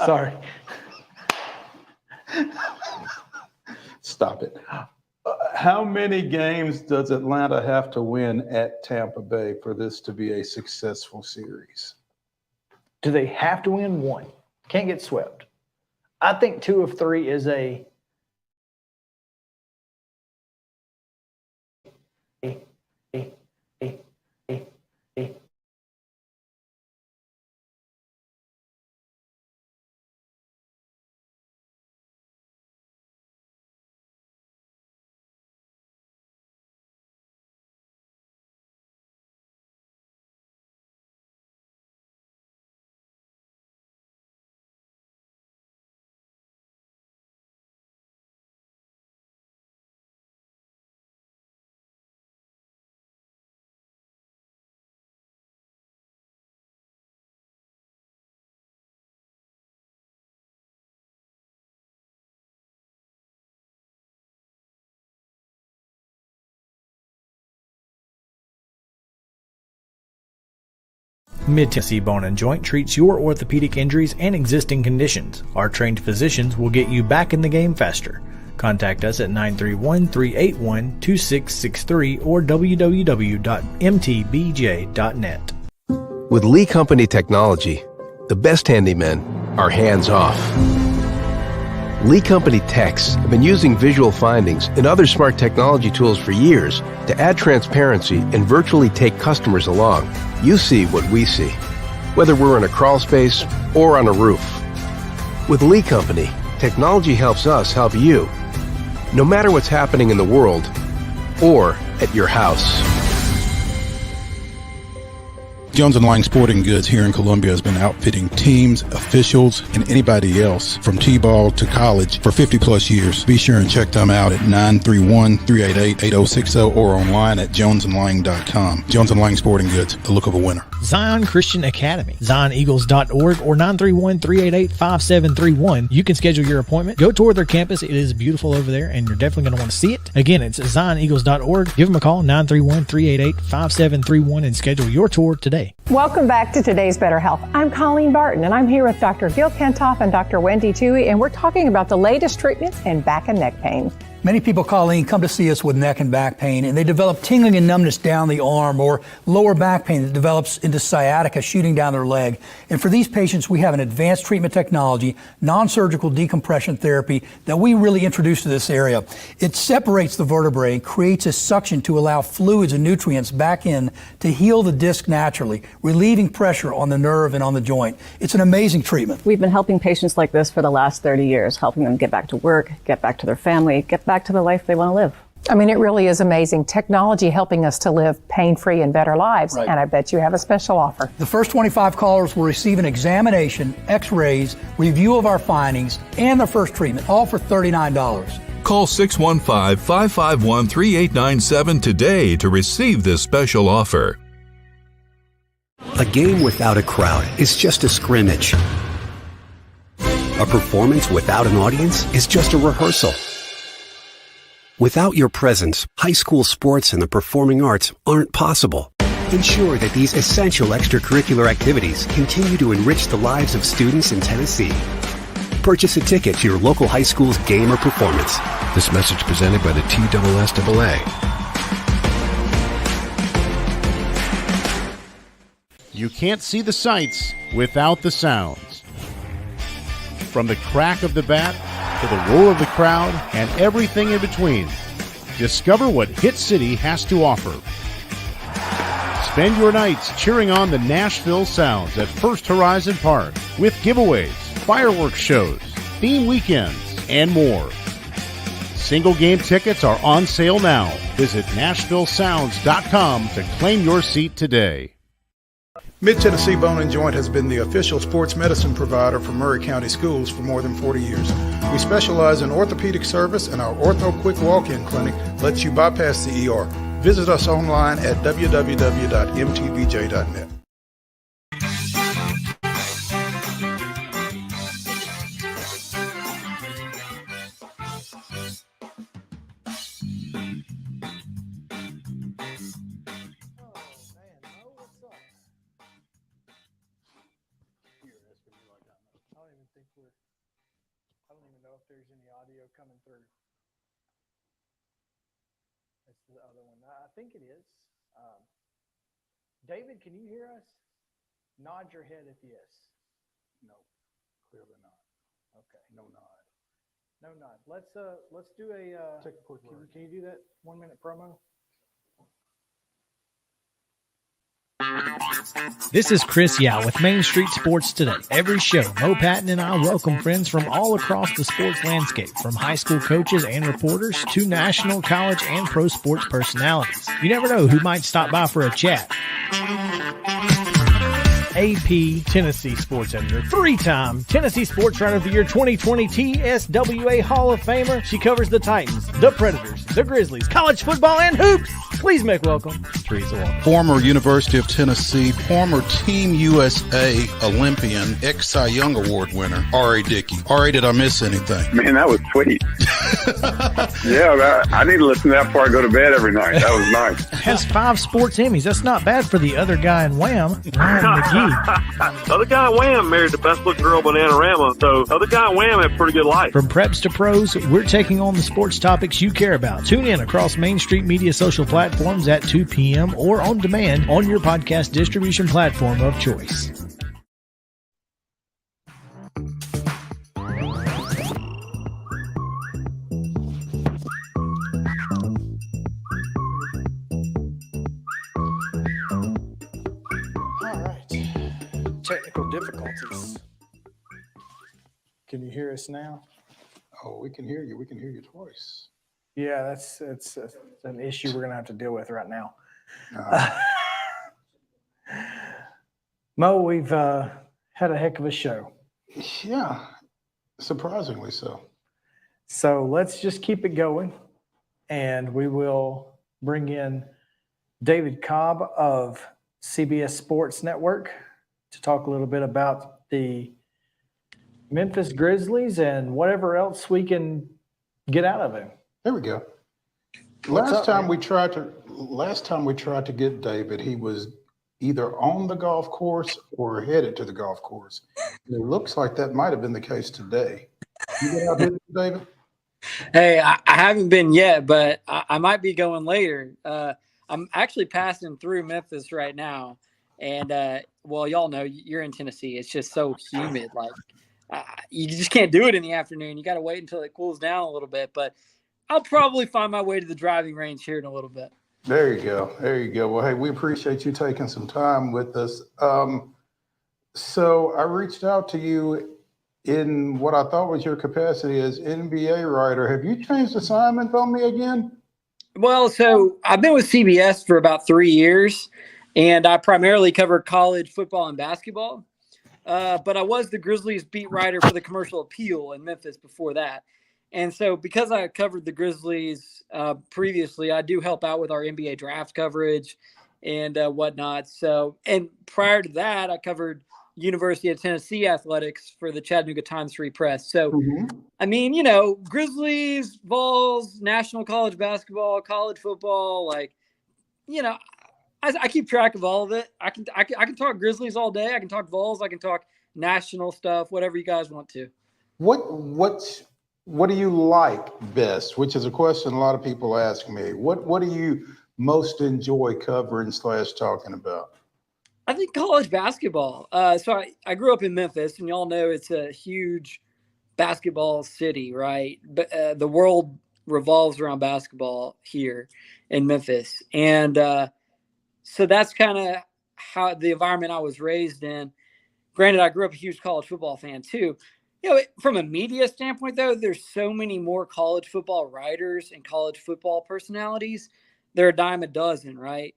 Sorry. Stop it. How many games does Atlanta have to win at Tampa Bay for this to be a successful series? Do they have to win one? Can't get swept. I think 2 of 3 is a Mid-Tennessee Bone and Joint treats your orthopedic injuries and existing conditions. Our trained physicians will get you back in the game faster. Contact us at 931-381-2663 or www.mtbj.net. With Lee Company technology, the best handymen are hands-off. Lee Company techs have been using visual findings and other smart technology tools for years to add transparency and virtually take customers along. You see what we see, whether we're in a crawl space or on a roof. With Lee Company, technology helps us help you, no matter what's happening in the world or at your house. Jones & Lang Sporting Goods here in Columbia has been outfitting teams, officials, and anybody else from T-ball to college for 50 plus years. Be sure and check them out at 931-388-8060 or online at jonesandlang.com. Jones & Lang Sporting Goods, the look of a winner. Zion Christian Academy, zioneagles.org or 931-388-5731. You can schedule your appointment. Go tour their campus. It is beautiful over there, and you're definitely going to want to see it. Again, it's zioneagles.org. Give them a call, 931-388-5731, and schedule your tour today. Welcome back to Today's Better Health. I'm Colleen Barton, and I'm here with Dr. Gil Kentoff and Dr. Wendy Toohey, and we're talking about the latest treatments in back and neck pain. Many people, Colleen, come to see us with neck and back pain, and they develop tingling and numbness down the arm or lower back pain that develops into sciatica shooting down their leg. And for these patients, we have an advanced treatment technology, non-surgical decompression therapy that we really introduced to this area. It separates the vertebrae and creates a suction to allow fluids and nutrients back in to heal the disc naturally, relieving pressure on the nerve and on the joint. It's an amazing treatment. We've been helping patients like this for the last 30 years, helping them get back to work, get back to their family, get back to the life they want to live. I mean, it really is amazing. Technology helping us to live pain-free and better lives. Right. And I bet you have a special offer. The first 25 callers will receive an examination, x-rays, review of our findings, and their first treatment, all for $39. Call 615-551-3897 today to receive this special offer. A game without a crowd is just a scrimmage. A performance without an audience is just a rehearsal. Without your presence, high school sports and the performing arts aren't possible. Ensure that these essential extracurricular activities continue to enrich the lives of students in Tennessee. Purchase a ticket to your local high school's game or performance. This message presented by the TSSAA. You can't see the sights without the sounds. From the crack of the bat to the roar of the crowd and everything in between, discover what Hit City has to offer. Spend your nights cheering on the Nashville Sounds at First Horizon Park with giveaways, fireworks shows, theme weekends, and more. Single game tickets are on sale now. Visit NashvilleSounds.com to claim your seat today. Mid-Tennessee Bone and Joint has been the official sports medicine provider for Murray County Schools for more than 40 years. We specialize in orthopedic service, and our Ortho Quick Walk-In Clinic lets you bypass the ER. Visit us online at www.mtbj.net. I don't even know if there's any audio coming through. That's the other one. I think it is. David, can you hear us? Nod your head if yes. No, clearly not. Okay. No nod. No nod. Let's do a. Can you do that 1 minute promo? This is Chris Yow with Main Street Sports Today. Every show, Mo Patton and I welcome friends from all across the sports landscape, from high school coaches and reporters to national, college, and pro sports personalities. You never know who might stop by for a chat. AP Tennessee Sports Editor, 3-time Tennessee Sports Writer of the Year 2020 TSWA Hall of Famer. She covers the Titans, the Predators, the Grizzlies, college football, and hoops. Please make welcome Teresa Walker. Former University of Tennessee, former Team USA Olympian, ex-Cy Young Award winner, R.A. Dickey. R.A., did I miss anything? Man, that was sweet. Yeah, I need to listen to that before I go to bed every night. That was nice. Has 5 sports Emmys. That's not bad for the other guy in Wham, Ryan McGee. The other guy in Wham married the best looking girl, Bananarama. So the other guy in Wham had a pretty good life. From preps to pros, we're taking on the sports topics you care about. Tune in across Main Street Media social platforms at 2 p.m. or on demand on your podcast distribution platform of choice. Technical difficulties. Can you hear us now? Oh, we can hear you. We can hear you twice. Yeah, it's an issue we're going to have to deal with right now. Mo, we've had a heck of a show. Yeah, surprisingly so. So let's just keep it going, and we will bring in David Cobb of CBS Sports Network to talk a little bit about the Memphis Grizzlies and whatever else we can get out of him. There we go. Last time we tried to get David, he was either on the golf course or headed to the golf course. And it looks like that might have been the case today. You been out here, David? Hey, I haven't been yet, but I might be going later. I'm actually passing through Memphis right now. And, well, y'all know you're in Tennessee. It's just so humid. Like, you just can't do it in the afternoon. You got to wait until it cools down a little bit. But I'll probably find my way to the driving range here in a little bit. There you go. There you go. Well, hey, we appreciate you taking some time with us. So I reached out to you in what I thought was your capacity as NBA writer. Have you changed assignments on me again? Well, so I've been with CBS for about 3 years, and I primarily cover college football and basketball. But I was the Grizzlies beat writer for the Commercial Appeal in Memphis before that. And so because I covered the Grizzlies previously, I do help out with our NBA draft coverage and whatnot. So, and prior to that, I covered University of Tennessee athletics for the Chattanooga Times Free Press. So, I mean, Grizzlies, VOLS, national college basketball, college football, I keep track of all of it. I can talk Grizzlies all day. I can talk Vols. I can talk national stuff, whatever you guys want to. What do you like best? Which is a question a lot of people ask me. What do you most enjoy covering / talking about? I think college basketball. So I grew up in Memphis, and y'all know it's a huge basketball city, right? But the world revolves around basketball here in Memphis, and so that's kind of how the environment I was raised in. Granted, I grew up a huge college football fan too. From a media standpoint, though, there's so many more college football writers and college football personalities. They're a dime a dozen, right?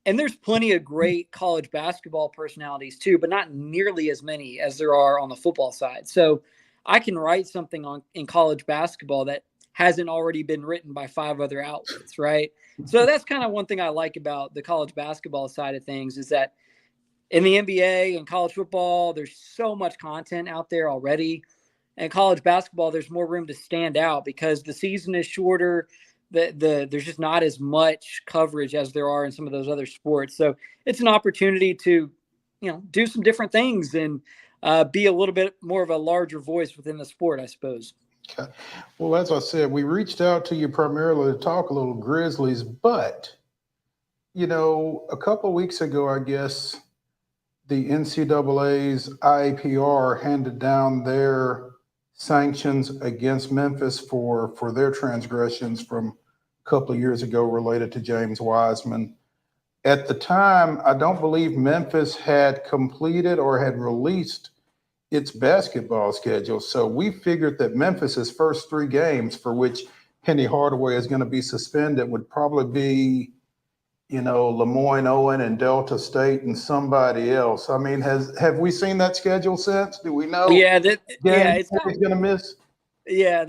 And there's plenty of great college basketball personalities too, but not nearly as many as there are on the football side. So I can write something in college basketball that hasn't already been written by 5 other outlets, right? So that's kind of one thing I like about the college basketball side of things is that in the NBA and college football, there's so much content out there already. And college basketball, there's more room to stand out because the season is shorter. There's just not as much coverage as there are in some of those other sports. So it's an opportunity to, do some different things and be a little bit more of a larger voice within the sport, I suppose. Okay. Well, as I said, we reached out to you primarily to talk a little Grizzlies, but, a couple of weeks ago, I guess, the NCAA's IAPR handed down their sanctions against Memphis for their transgressions from a couple of years ago related to James Wiseman. At the time, I don't believe Memphis had completed or had released its basketball schedule. So we figured that Memphis's first 3 games for which Penny Hardaway is going to be suspended would probably be, Lemoyne Owen and Delta State and somebody else. I mean, have we seen that schedule since? Do we know? It's going to miss. Yeah,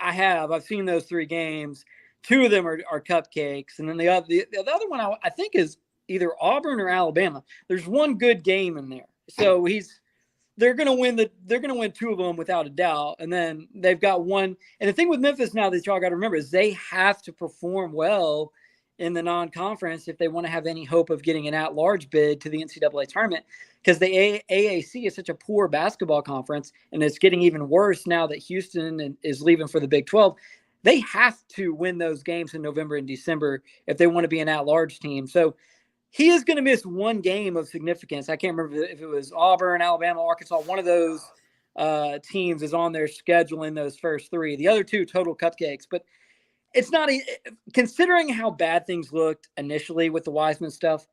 I've seen those 3 games. 2 of them are cupcakes, and then the other one I think is either Auburn or Alabama. There's one good game in there, so they're going to win 2 of them without a doubt, and then they've got one. And the thing with Memphis now that y'all got to remember is they have to perform well in the non-conference if they want to have any hope of getting an at-large bid to the NCAA tournament, because the AAC is such a poor basketball conference, and it's getting even worse now that Houston is leaving for the Big 12. They have to win those games in November and December if they want to be an at-large team. So he is going to miss 1 game of significance. I can't remember if it was Auburn, Alabama, Arkansas. One of those teams is on their schedule in those first 3. The other 2 total cupcakes. But it's not considering how bad things looked initially with the Wiseman stuff.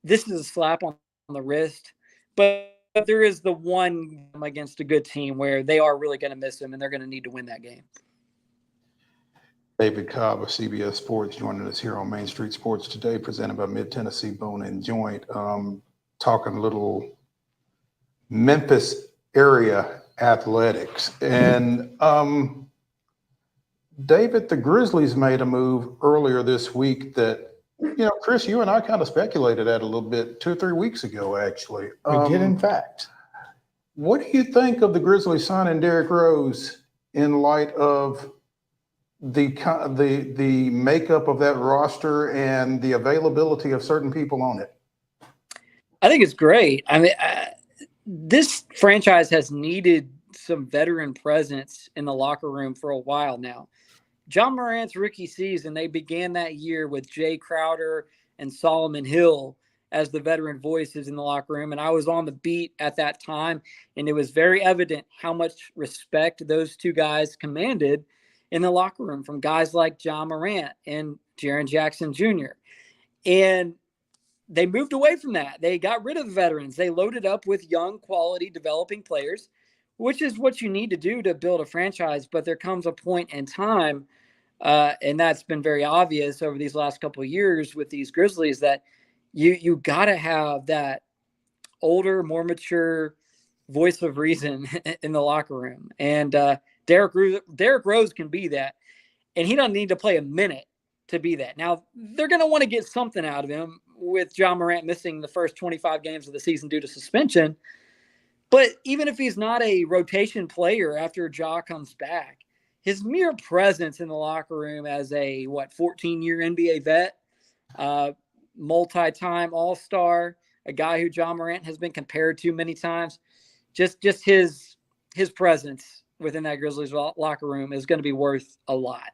This is a slap on the wrist, but there is the one against a good team where they are really going to miss him and they're going to need to win that game. David Cobb of CBS Sports joining us here on Main Street Sports Today, presented by Mid-Tennessee Bone and Joint, talking a little Memphis area athletics. And David, the Grizzlies made a move earlier this week that, Chris, you and I kind of speculated at a little bit 2 or 3 weeks ago, actually. We did, in fact. What do you think of the Grizzlies signing Derrick Rose in light of the makeup of that roster and the availability of certain people on it? I think it's great. I mean, this franchise has needed some veteran presence in the locker room for a while now. John Morant's rookie season, they began that year with Jay Crowder and Solomon Hill as the veteran voices in the locker room. And I was on the beat at that time, and it was very evident how much respect those 2 guys commanded in the locker room from guys like John Morant and Jaren Jackson Jr. And they moved away from that. They got rid of the veterans. They loaded up with young, quality, developing players, which is what you need to do to build a franchise. But there comes a point in time And that's been very obvious over these last couple of years with these Grizzlies, that you got to have that older, more mature voice of reason in the locker room. And Derrick Rose can be that. And he doesn't need to play a minute to be that. Now, they're going to want to get something out of him with Ja Morant missing the first 25 games of the season due to suspension. But even if he's not a rotation player after Ja comes back, his mere presence in the locker room as a, 14-year NBA vet, multi-time All-Star, a guy who Ja Morant has been compared to many times, just his presence within that Grizzlies locker room is going to be worth a lot.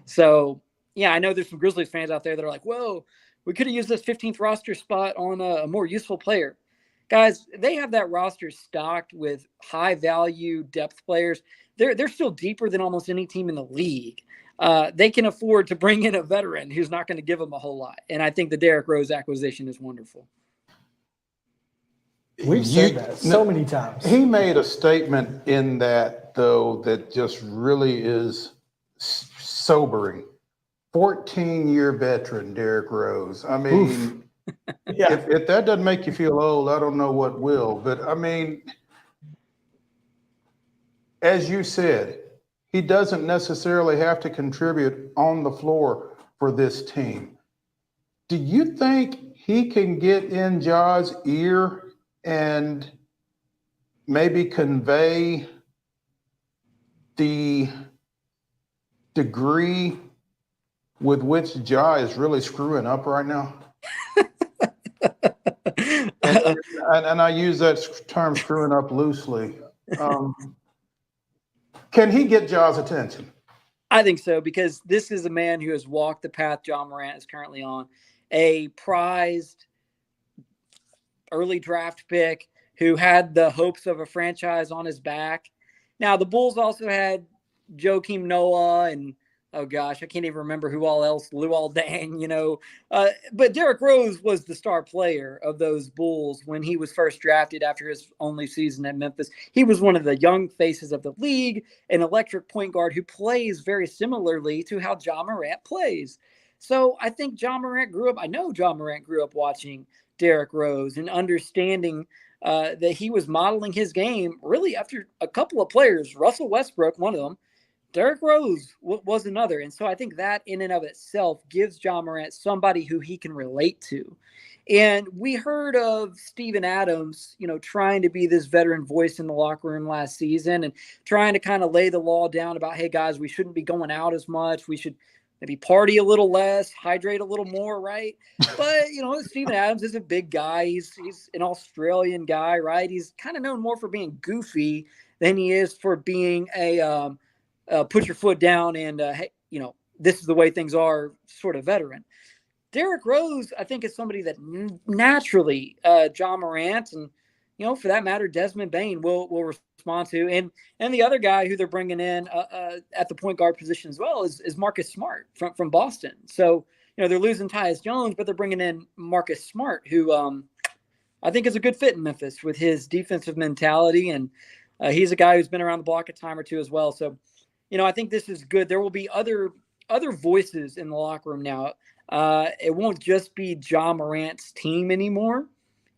So, yeah, I know there's some Grizzlies fans out there that are like, whoa, we could have used this 15th roster spot on a more useful player. Guys, they have that roster stocked with high-value depth players. They're still deeper than almost any team in the league. They can afford to bring in a veteran who's not going to give them a whole lot. And I think the Derrick Rose acquisition is wonderful. We've said that so many times. He made a statement in that, though, that just really is sobering. 14-year veteran, Derrick Rose. I mean, if that doesn't make you feel old, I don't know what will. But, I mean, as you said, he doesn't necessarily have to contribute on the floor for this team. Do you think he can get in Ja's ear and maybe convey the degree with which Ja is really screwing up right now? and I use that term screwing up loosely. Can he get Ja's attention? I think so, because this is a man who has walked the path Ja Morant is currently on, a prized early draft pick who had the hopes of a franchise on his back. Now, the Bulls also had Joakim Noah and, oh gosh, I can't even remember who all else, Luol Deng, but Derrick Rose was the star player of those Bulls when he was first drafted after his only season at Memphis. He was one of the young faces of the league, an electric point guard who plays very similarly to how Ja Morant plays. So I think Ja Morant grew up watching Derrick Rose and understanding that he was modeling his game really after a couple of players, Russell Westbrook, one of them, Derrick Rose was another. And so I think that in and of itself gives Ja Morant somebody who he can relate to. And we heard of Steven Adams, trying to be this veteran voice in the locker room last season and trying to kind of lay the law down about, hey, guys, we shouldn't be going out as much. We should maybe party a little less, hydrate a little more, right? But, Steven Adams is a big guy. He's an Australian guy, right? He's kind of known more for being goofy than he is for being a put your foot down and, hey, this is the way things are sort of veteran. Derrick Rose, I think, is somebody that naturally Ja Morant and, for that matter, Desmond Bane will respond to. And the other guy who they're bringing in at the point guard position as well is Marcus Smart from Boston. So, they're losing Tyus Jones, but they're bringing in Marcus Smart, who I think is a good fit in Memphis with his defensive mentality. And he's a guy who's been around the block a time or two as well. So, I think this is good. There will be other voices in the locker room now. It won't just be Ja Morant's team anymore.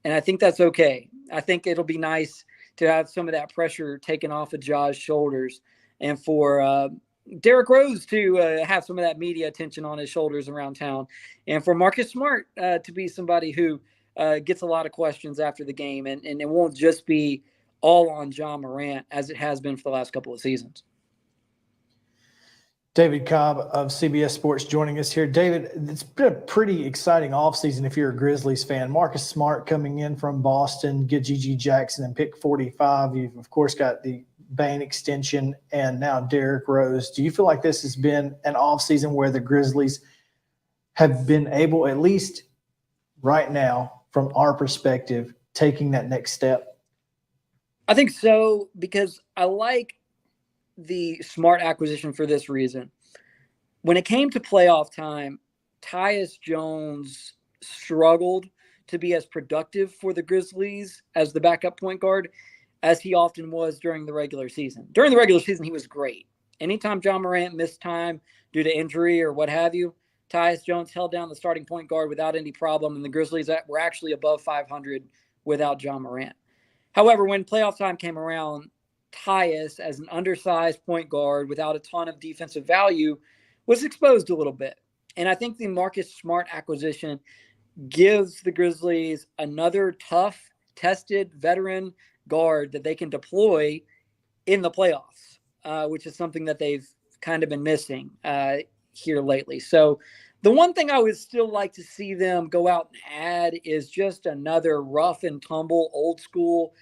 And I think that's okay. I think it'll be nice to have some of that pressure taken off of Ja's shoulders and for Derrick Rose to have some of that media attention on his shoulders around town, and for Marcus Smart to be somebody who gets a lot of questions after the game. And it won't just be all on Ja Morant as it has been for the last couple of seasons. David Cobb of CBS Sports joining us here. David, it's been a pretty exciting offseason if you're a Grizzlies fan. Marcus Smart coming in from Boston, get G.G. Jackson and pick 45. You've, of course, got the Bane extension and now Derrick Rose. Do you feel like this has been an offseason where the Grizzlies have been able, at least right now, from our perspective, taking that next step? I think so, because I like the Smart acquisition for this reason. When it came to playoff time, Tyus Jones struggled to be as productive for the Grizzlies as the backup point guard as he often was during the regular season. During the regular season, he was great. Anytime John Morant missed time due to injury or what have you, Tyus Jones held down the starting point guard without any problem, and the Grizzlies were actually above 500 without John Morant. However, when playoff time came around, Tyus, as an undersized point guard without a ton of defensive value, was exposed a little bit. And I think the Marcus Smart acquisition gives the Grizzlies another tough, tested veteran guard that they can deploy in the playoffs, which is something that they've kind of been missing here lately. So the one thing I would still like to see them go out and add is just another rough and tumble, old school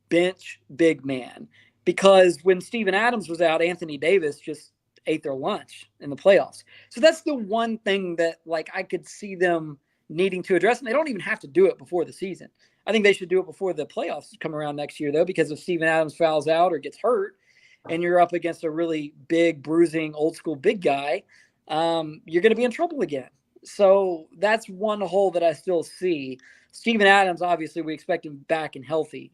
bench big man. Because when Steven Adams was out, Anthony Davis just ate their lunch in the playoffs. So that's the one thing that like I could see them needing to address. And they don't even have to do it before the season. I think they should do it before the playoffs come around next year, though, because if Steven Adams fouls out or gets hurt and you're up against a really big, bruising, old school big guy, you're going to be in trouble again. So that's one hole that I still see. Steven Adams, obviously, we expect him back and healthy.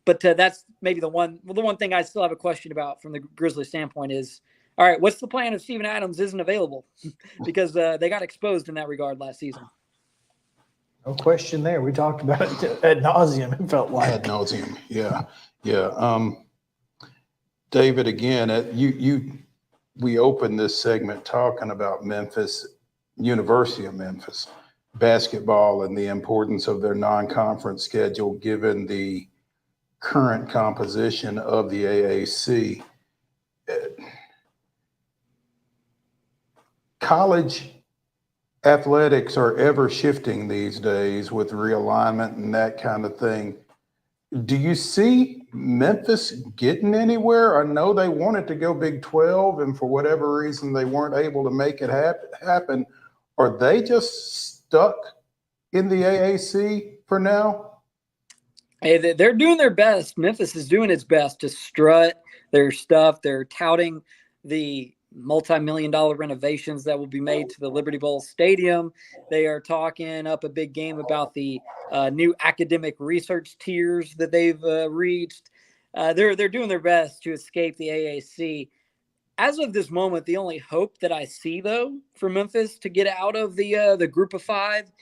But that's maybe the one thing I still have a question about from the Grizzlies standpoint is, all right, what's the plan if Steven Adams isn't available? Because they got exposed in that regard last season. No question there. We talked about it ad nauseum, it felt like. Ad nauseum, yeah. David, again, we opened this segment talking about Memphis, University of Memphis, basketball and the importance of their non-conference schedule given the current composition of the AAC. College athletics are ever shifting these days with realignment and that kind of thing. Do you see Memphis getting anywhere? I know they wanted to go Big 12, and for whatever reason, they weren't able to make it happen. Are they just stuck in the AAC for now? Hey, they're doing their best. Memphis is doing its best to strut their stuff. They're touting the multi-million-dollar renovations that will be made to the Liberty Bowl Stadium. They are talking up a big game about the new academic research tiers that they've reached. They're doing their best to escape the AAC. As of this moment, the only hope that I see, though, for Memphis to get out of the group of five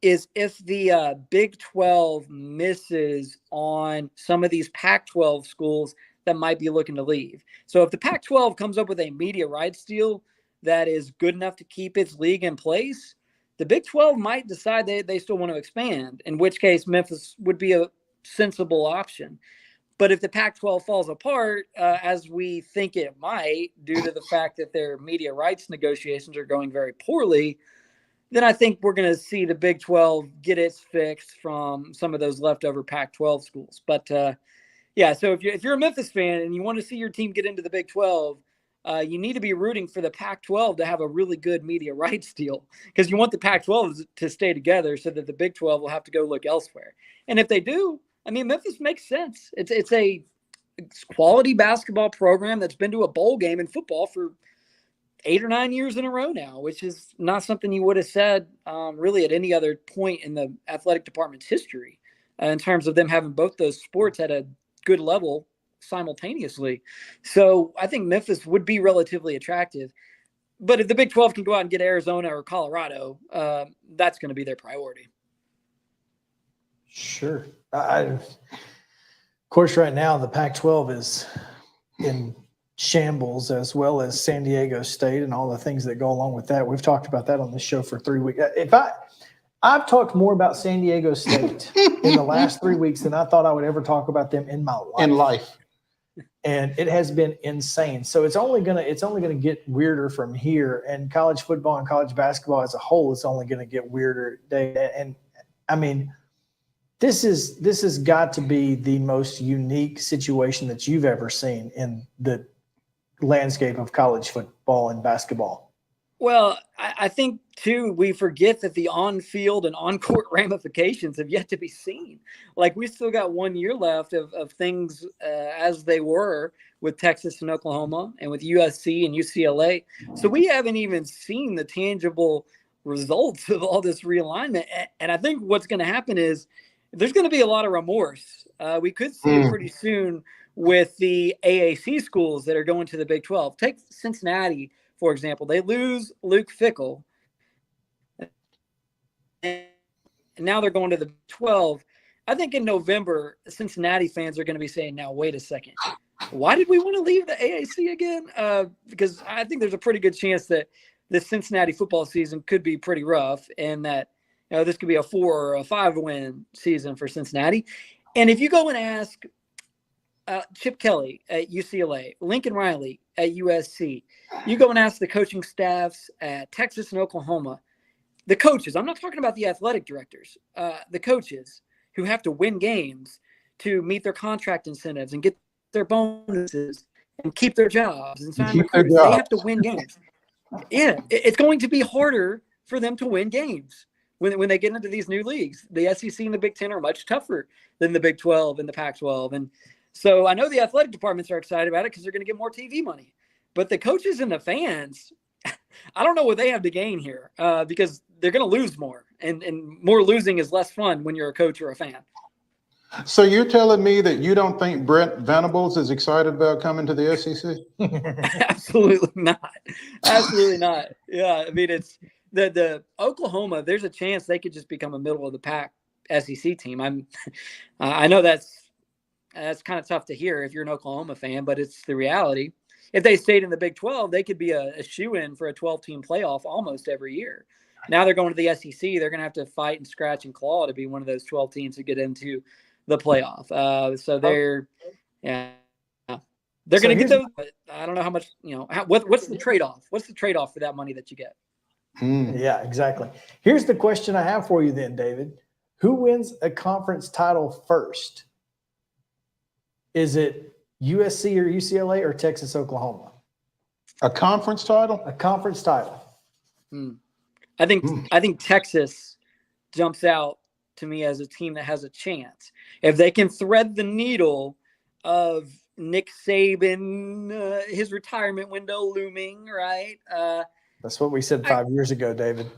is if the Big 12 misses on some of these Pac-12 schools that might be looking to leave. So if the Pac-12 comes up with a media rights deal that is good enough to keep its league in place, the Big 12 might decide they still want to expand, in which case Memphis would be a sensible option. But if the Pac-12 falls apart, as we think it might, due to the fact that their media rights negotiations are going very poorly, then I think we're going to see the Big 12 get its fix from some of those leftover Pac-12 schools. But yeah, so if you're a Memphis fan and you want to see your team get into the Big 12, you need to be rooting for the Pac-12 to have a really good media rights deal, because you want the Pac-12 to stay together so that the Big 12 will have to go look elsewhere. And if they do, I mean, Memphis makes sense. It's a quality basketball program that's been to a bowl game in football for 8 or 9 years in a row now, which is not something you would have said really at any other point in the athletic department's history in terms of them having both those sports at a good level simultaneously. So I think Memphis would be relatively attractive. But if the Big 12 can go out and get Arizona or Colorado, that's going to be their priority. Sure. Of course, right now the Pac-12 is in shambles, as well as San Diego State and all the things that go along with that. We've talked about that on this show for 3 weeks. I've talked more about San Diego State in the last 3 weeks than I thought I would ever talk about them in my life. And it has been insane. So it's only gonna get weirder from here. And college football and college basketball as a whole is only gonna get weirder. And I mean, this has got to be the most unique situation that you've ever seen in the landscape of college football and basketball. Well, I think, too, we forget that the on-field and on-court ramifications have yet to be seen. Like, we still got 1 year left of things as they were with Texas and Oklahoma and with USC and UCLA. So we haven't even seen the tangible results of all this realignment. And I think what's going to happen is there's going to be a lot of remorse. We could see it pretty soon with the AAC schools that are going to the Big 12. Take Cincinnati, for example. They lose Luke Fickell, and now they're going to the Big 12. I think in November, Cincinnati fans are going to be saying, now, wait a second. Why did we want to leave the AAC again? Because I think there's a pretty good chance that the Cincinnati football season could be pretty rough, and that this could be a 4 or a 5 win season for Cincinnati. And if you go and ask Chip Kelly at UCLA, Lincoln Riley at USC, you go and ask the coaching staffs at Texas and Oklahoma, the coaches, I'm not talking about the athletic directors, the coaches who have to win games to meet their contract incentives and get their bonuses and keep their jobs and sign recruits. They have to win games. Yeah, it's going to be harder for them to win games when they get into these new leagues. The SEC and the Big Ten are much tougher than the Big 12 and the Pac-12. And so I know the athletic departments are excited about it because they're going to get more TV money. But the coaches and the fans, I don't know what they have to gain here because they're going to lose more. And more losing is less fun when you're a coach or a fan. So you're telling me that you don't think Brent Venables is excited about coming to the SEC? Absolutely not. Absolutely not. Yeah, I mean, it's the Oklahoma. There's a chance they could just become a middle of the pack SEC team. I know that's kind of tough to hear if you're an Oklahoma fan, but it's the reality. If they stayed in the Big 12, they could be a shoe-in for a 12-team playoff almost every year. Now they're going to the SEC. They're going to have to fight and scratch and claw to be one of those 12 teams to get into the playoff. So they're going to get those. But I don't know how much, what's the trade-off? What's the trade-off for that money that you get? Yeah, exactly. Here's the question I have for you then, David. Who wins a conference title first? Is it USC or UCLA or Texas, Oklahoma? A conference title? A conference title. I think Texas jumps out to me as a team that has a chance. If they can thread the needle of Nick Saban, his retirement window looming, right? That's what we said 5 years ago, David.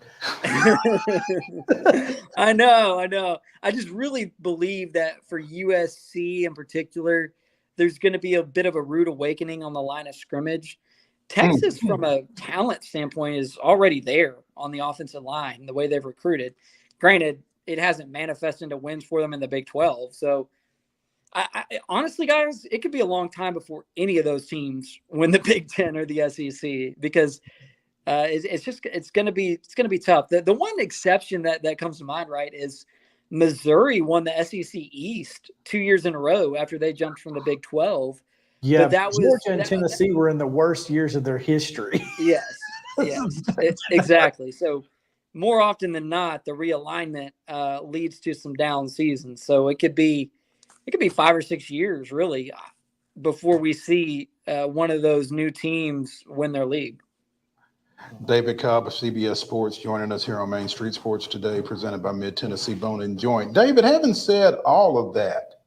I know. I just really believe that for USC in particular, there's going to be a bit of a rude awakening on the line of scrimmage. Texas, from a talent standpoint, is already there on the offensive line, the way they've recruited. Granted, it hasn't manifested into wins for them in the Big 12. So, I honestly, guys, it could be a long time before any of those teams win the Big 10 or the SEC because it's going to be tough. The one exception that comes to mind, right, is Missouri won the SEC East 2 years in a row after they jumped from the Big 12. Yeah, Georgia and Tennessee were in the worst years of their history. Yes, exactly. So more often than not, the realignment leads to some down seasons. So it could be 5 or 6 years really before we see one of those new teams win their league. David Cobb of CBS Sports joining us here on Main Street Sports today, presented by Mid-Tennessee Bone and Joint. David, having said all of that,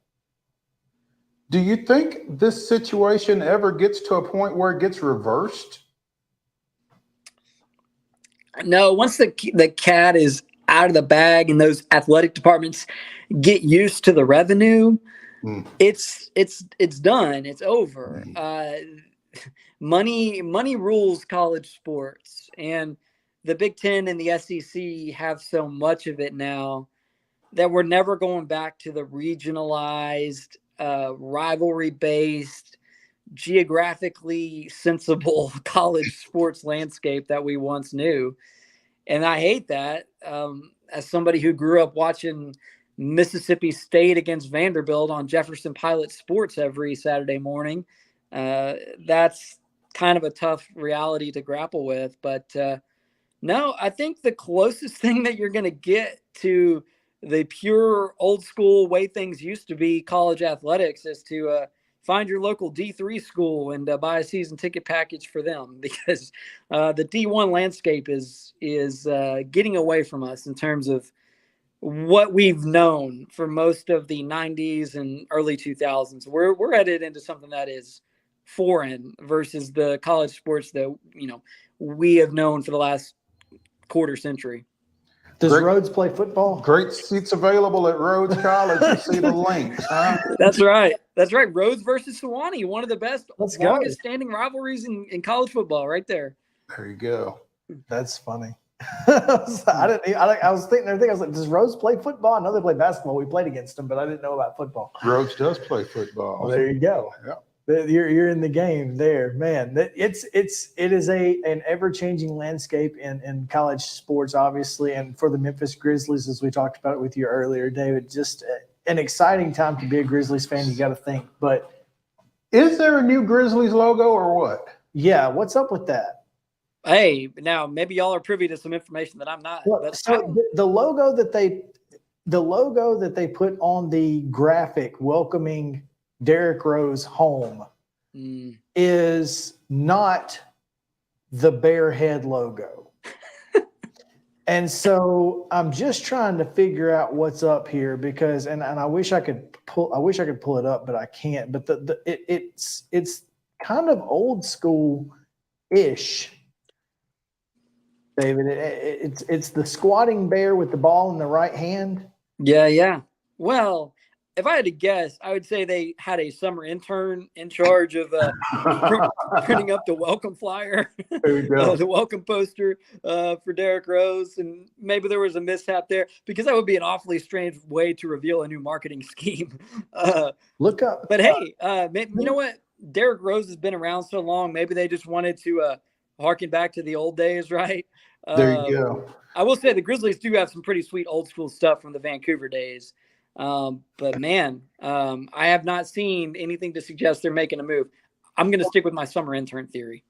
do you think this situation ever gets to a point where it gets reversed? No, once the cat is out of the bag and those athletic departments get used to the revenue, it's done. It's over. Money rules college sports, and the Big Ten and the SEC have so much of it now that we're never going back to the regionalized, rivalry-based, geographically sensible college sports landscape that we once knew. And I hate that. As somebody who grew up watching Mississippi State against Vanderbilt on Jefferson Pilot Sports every Saturday morning, that's kind of a tough reality to grapple with. But no, I think the closest thing that you're going to get to the pure old school way things used to be college athletics is to find your local D3 school and buy a season ticket package for them, because the D1 landscape is getting away from us in terms of what we've known for most of the 90s and early 2000s. We're headed into something that is foreign versus the college sports that we have known for the last quarter century. Does Rhodes play football? Great seats available at Rhodes College. You see the links, huh? That's right. That's right. Rhodes versus Sewanee, one of the best, Let's go. longest standing rivalries in college football, right there. There you go. That's funny. I was thinking, I was like, does Rhodes play football? I know they play basketball. We played against them, but I didn't know about football. Rhodes does play football. Well, there you go. Yeah. You're in the game there, man. It is an ever-changing landscape in college sports, obviously, and for the Memphis Grizzlies, as we talked about it with you earlier, David. Just an exciting time to be a Grizzlies fan. You got to think, but is there a new Grizzlies logo or what? Yeah, what's up with that? Hey, now maybe y'all are privy to some information that I'm not. But So the logo that they put on the graphic welcoming Derrick Rose home is not the bear head logo. And so I'm just trying to figure out what's up here because and I wish I could pull it up, but I can't. But it's kind of old school ish. David, it's the squatting bear with the ball in the right hand. Yeah. Well, if I had to guess, I would say they had a summer intern in charge of printing up the welcome flyer, there you go. The welcome poster for Derrick Rose, and maybe there was a mishap there because that would be an awfully strange way to reveal a new marketing scheme. Look up, but hey, you know what? Derrick Rose has been around so long. Maybe they just wanted to harken back to the old days, right? There you go. I will say the Grizzlies do have some pretty sweet old school stuff from the Vancouver days. But man, I have not seen anything to suggest they're making a move. I'm going to stick with my summer intern theory.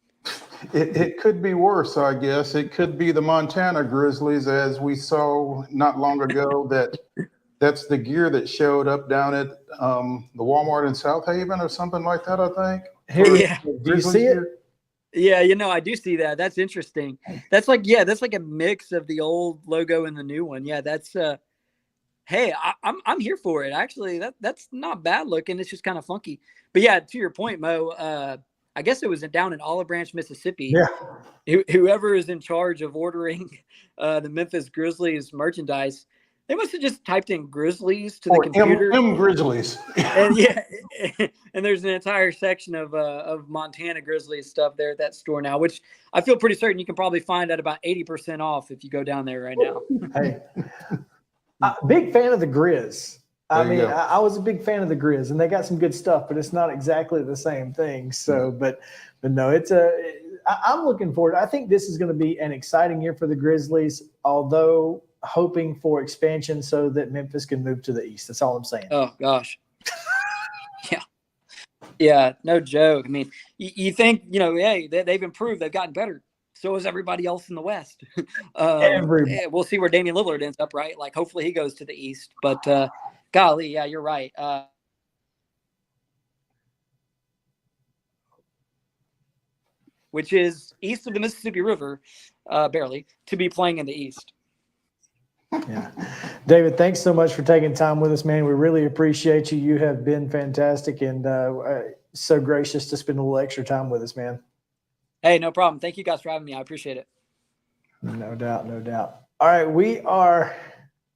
It could be worse, I guess. It could be the Montana Grizzlies, as we saw not long ago. That's the gear that showed up down at the Walmart in South Haven or something like that, I think. Yeah. Do you see it? Yeah, I do see that. That's interesting. That's like a mix of the old logo and the new one. Yeah, that's hey, I'm here for it. Actually, that's not bad looking. It's just kind of funky. But yeah, to your point, Mo, I guess it was down in Olive Branch, Mississippi. Yeah. Whoever is in charge of ordering the Memphis Grizzlies merchandise, they must have just typed in Grizzlies to the computer. M Grizzlies. And yeah, and there's an entire section of Montana Grizzlies stuff there at that store now, which I feel pretty certain you can probably find at about 80% off if you go down there right now. Hey, big fan of the Grizz. I was a big fan of the Grizz, and they got some good stuff, but it's not exactly the same thing. So, but no, I'm looking forward. I think this is going to be an exciting year for the Grizzlies, although hoping for expansion so that Memphis can move to the East. That's all I'm saying. Oh gosh. Yeah, no joke. I mean, you think, hey, they've improved. They've gotten better. So is everybody else in the West. We'll see where Damian Lillard ends up, right? Like, hopefully he goes to the East. But, golly, yeah, you're right. Which is east of the Mississippi River, barely, to be playing in the East. Yeah. David, thanks so much for taking time with us, man. We really appreciate you. You have been fantastic and so gracious to spend a little extra time with us, man. Hey, no problem. Thank you guys for having me. I appreciate it. No doubt. All right, we are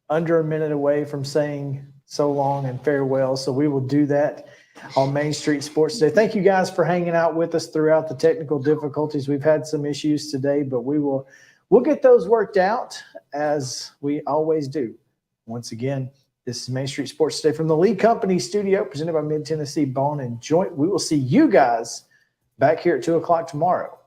under a minute away from saying so long and farewell, so we will do that on Main Street Sports Today. Thank you guys for hanging out with us throughout the technical difficulties. We've had some issues today, but we'll get those worked out as we always do. Once again, this is Main Street Sports Today from the Lee Company studio, presented by Mid-Tennessee Bone and Joint. We will see you guys back here at 2 o'clock tomorrow.